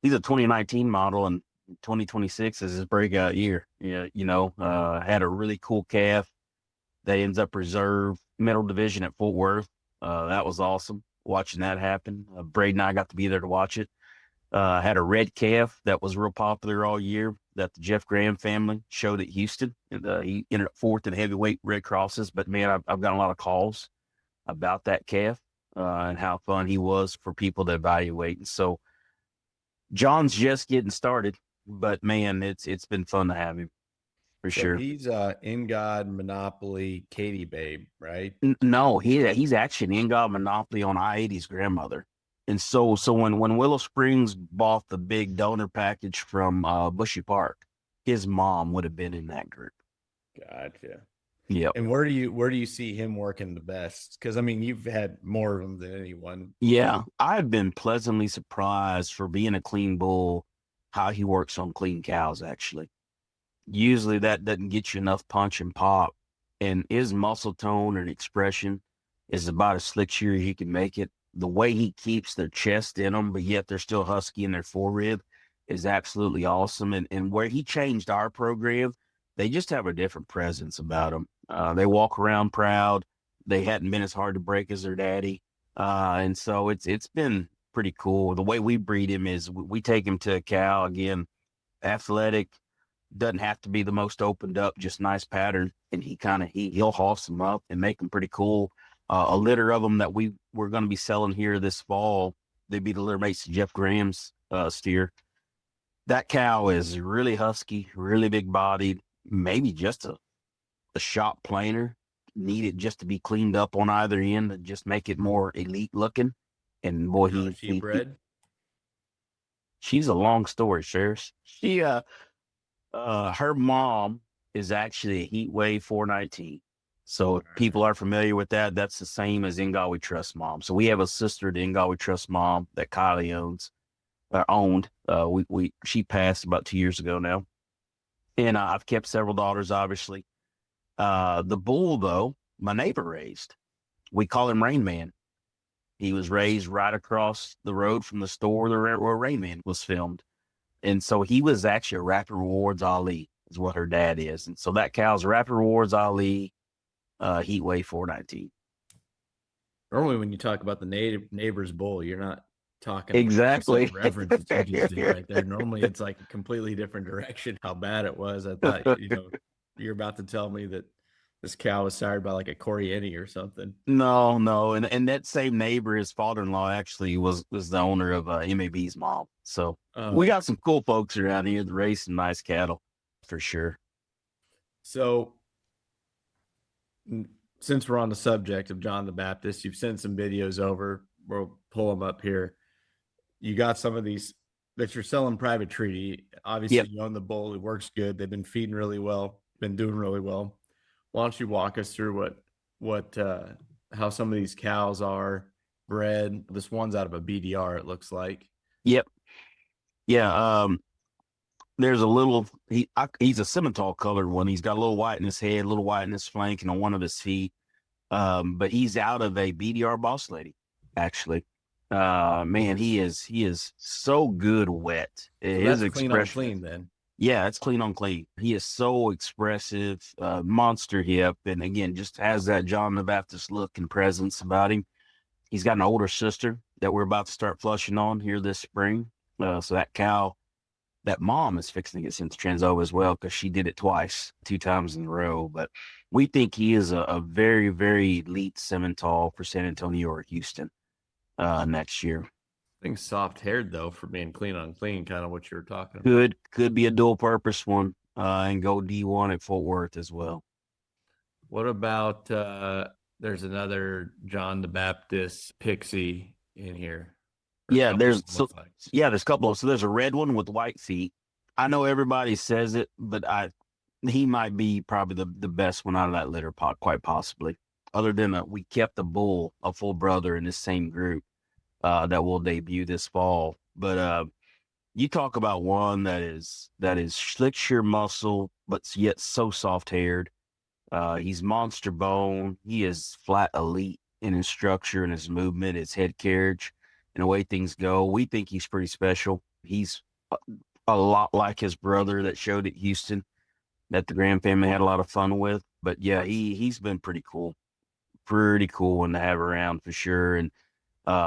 2019 model, and 2026 is his breakout year. Yeah, had a really cool calf that ends up reserve middle division at Fort Worth. That was awesome watching that happen. Braden and I got to be there to watch it. Had a red calf that was real popular all year that the Jeff Graham family showed at Houston. And he ended up fourth in heavyweight Red Crosses. But, man, I've gotten a lot of calls about that calf and how fun he was for people to evaluate. And so John's just getting started. But, man, it's been fun to have him for So sure. he's In God, Monopoly, Katie Babe, right? No, he's actually an In-God Monopoly on I-80's grandmother. And so when Willow Springs bought the big donor package from Bushy Park, his mom would have been in that group. Gotcha. Yeah. And where do you see him working the best? Because I mean, you've had more of them than anyone. Yeah, I've been pleasantly surprised for being a clean bull, how he works on clean cows, actually. Usually that doesn't get you enough punch and pop. And his muscle tone and expression is about as slick sheer as he can make it. The way he keeps their chest in them, but yet they're still husky in their forerib is absolutely awesome. And where he changed our program, they just have a different presence about them. They walk around proud. They hadn't been as hard to break as their daddy. And so it's been pretty cool. The way we breed him is we take him to a cow, again, athletic, doesn't have to be the most opened up, just nice pattern. And he'll hoss them up and make them pretty cool. A litter of them that we're going to be selling here this fall. They'd be the litter mates to Jeff Graham's steer. That cow is really husky, really big bodied, maybe just a shop planer. Needed just to be cleaned up on either end to just make it more elite looking. And boy, She bred. She's a long story, Sheriff. Her mom is actually a Heat Wave 419. So if people are familiar with that, that's the same as In God We Trust mom. So we have a sister to In God We Trust mom that Kylie owned. She passed about 2 years ago now. And I've kept several daughters, obviously. The bull, though, my neighbor raised. We call him Rain Man. He was raised right across the road from the store where Rain Man was filmed. And so he was actually a Rapid Rewards Ali, is what her dad is. And so that cow's Rapid Rewards Ali, Heat Wave 419. Normally, when you talk about the neighbor's bull, you're not talking Exactly. reverence that you just did right there. Normally, it's like a completely different direction. How bad it was. I thought you're about to tell me that this cow was sired by like a Coriani or something. No, and that same neighbor, his father-in-law, actually was the owner of MAB's mom. So we got some cool folks around here that raise some nice cattle, for sure. So, since we're on the subject of John the Baptist, you've sent some videos over. We'll pull them up here. You got some of these that you're selling private treaty. Obviously, Yep. you own the bull. It works good. They've been feeding really well, been doing really well. Why don't you walk us through how some of these cows are bred? This one's out of a BDR, it looks like. Yep. Yeah. There's a little, he's a Simmental colored one. He's got a little white in his head, a little white in his flank, and on one of his feet. But he's out of a BDR boss lady, actually. Man, he is so good wet. So His that's clean on expression, clean then. yeah, it's clean on clean. He is so expressive, monster hip, and again, just has that John the Baptist look and presence about him. He's got an older sister that we're about to start flushing on here this spring. So that cow, that mom is fixing to get sent to Transova as well, because she did it twice, 2 times in a row. But we think he is a very, very elite Simmental for San Antonio or Houston next year. I think soft haired though for being clean on clean, kind of what you were talking about. Could be a dual purpose one, and go D1 at Fort Worth as well. What about there's another John the Baptist Pixie in here? Yeah, there's Like. there's a couple of, so there's a red one with white feet. I know everybody says it, but he might be probably the best one out of that litter pot, quite possibly. Other than we kept the bull, a full brother in this same group that will debut this fall. But you talk about one that is slick sheer muscle, but yet so soft haired. He's monster bone. He is flat elite in his structure and his movement, his head carriage, and the way things go. We think he's pretty special. He's a lot like his brother that showed at Houston that the Graham family had a lot of fun with. But yeah, he's been pretty cool one to have around for sure. And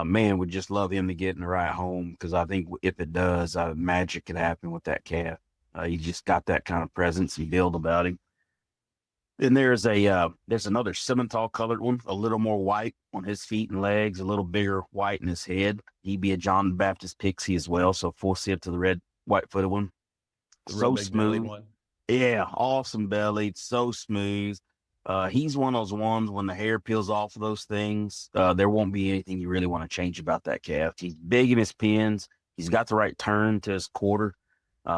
man, would just love him to get in the right home, because I think if it does, magic could happen with that calf. He just got that kind of presence and build about him. And there's another Simmental colored one, a little more white on his feet and legs, a little bigger white in his head. He'd be a John the Baptist Pixie as well, so full sip to the red white footed one. The So big bellied smooth. one. Yeah, awesome bellied, so smooth. He's one of those ones when the hair peels off of those things, there won't be anything you really want to change about that calf. He's big in his pins. He's got the right turn to his quarter.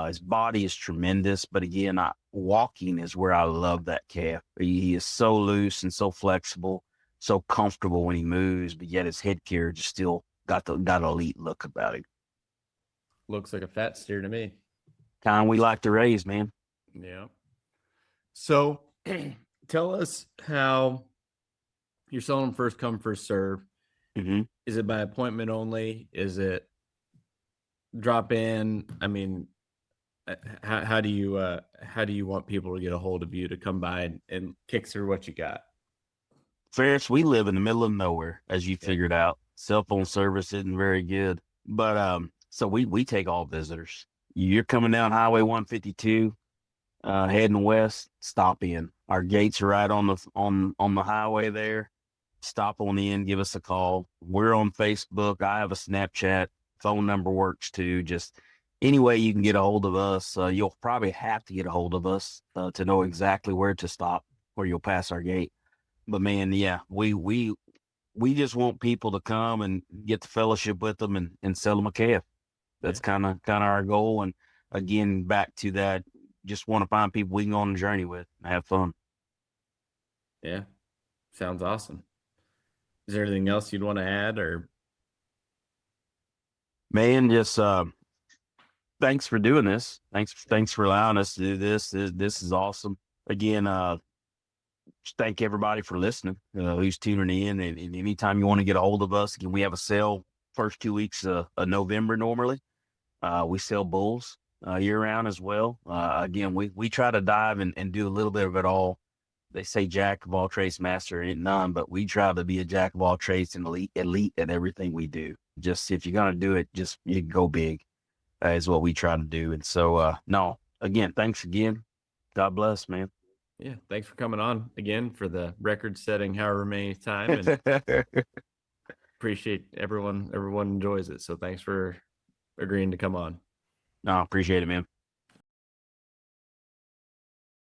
His body is tremendous, but again, walking is where I love that calf. He is so loose and so flexible, so comfortable when he moves, but yet his head carriage is still got an elite look about him. Looks like a fat steer to me. Kind we like to raise, man. Yeah. So tell us how you're selling them first come, first serve. Mm-hmm. Is it by appointment only? Is it drop in? I mean, how do you want people to get a hold of you to come by and kick through what you got? Ferris, we live in the middle of nowhere, as you figured out. Cell phone service isn't very good, but so we take all visitors. You're coming down Highway 152, heading west. Stop in. Our gates are right on the highway there. Stop on in. Give us a call. We're on Facebook. I have a Snapchat. Phone number works too. Just any way you can get a hold of us. You'll probably have to get a hold of us to know exactly where to stop, or you'll pass our gate. But man, yeah, we just want people to come and get the fellowship with them and sell them a calf. That's kind of our goal. And again, back to that, just want to find people we can go on a journey with and have fun. Yeah, sounds awesome. Is there anything else you'd want to add, or? Man, just thanks for doing this. Thanks for allowing us to do this. This is awesome. Again, thank everybody for listening, who's tuning in. And anytime you want to get a hold of us, again, we have a sale first 2 weeks of November normally. We sell bulls year round as well. Again, we try to dive and do a little bit of it all. They say jack of all trades, master ain't none, but we try to be a jack of all trades and elite at everything we do. Just if you're going to do it, just you go big is what we try to do. And so, no, again, thanks again. God bless, man. Yeah, thanks for coming on again for the record setting however many time, and appreciate everyone enjoys it. So thanks for agreeing to come on. No, appreciate it, man.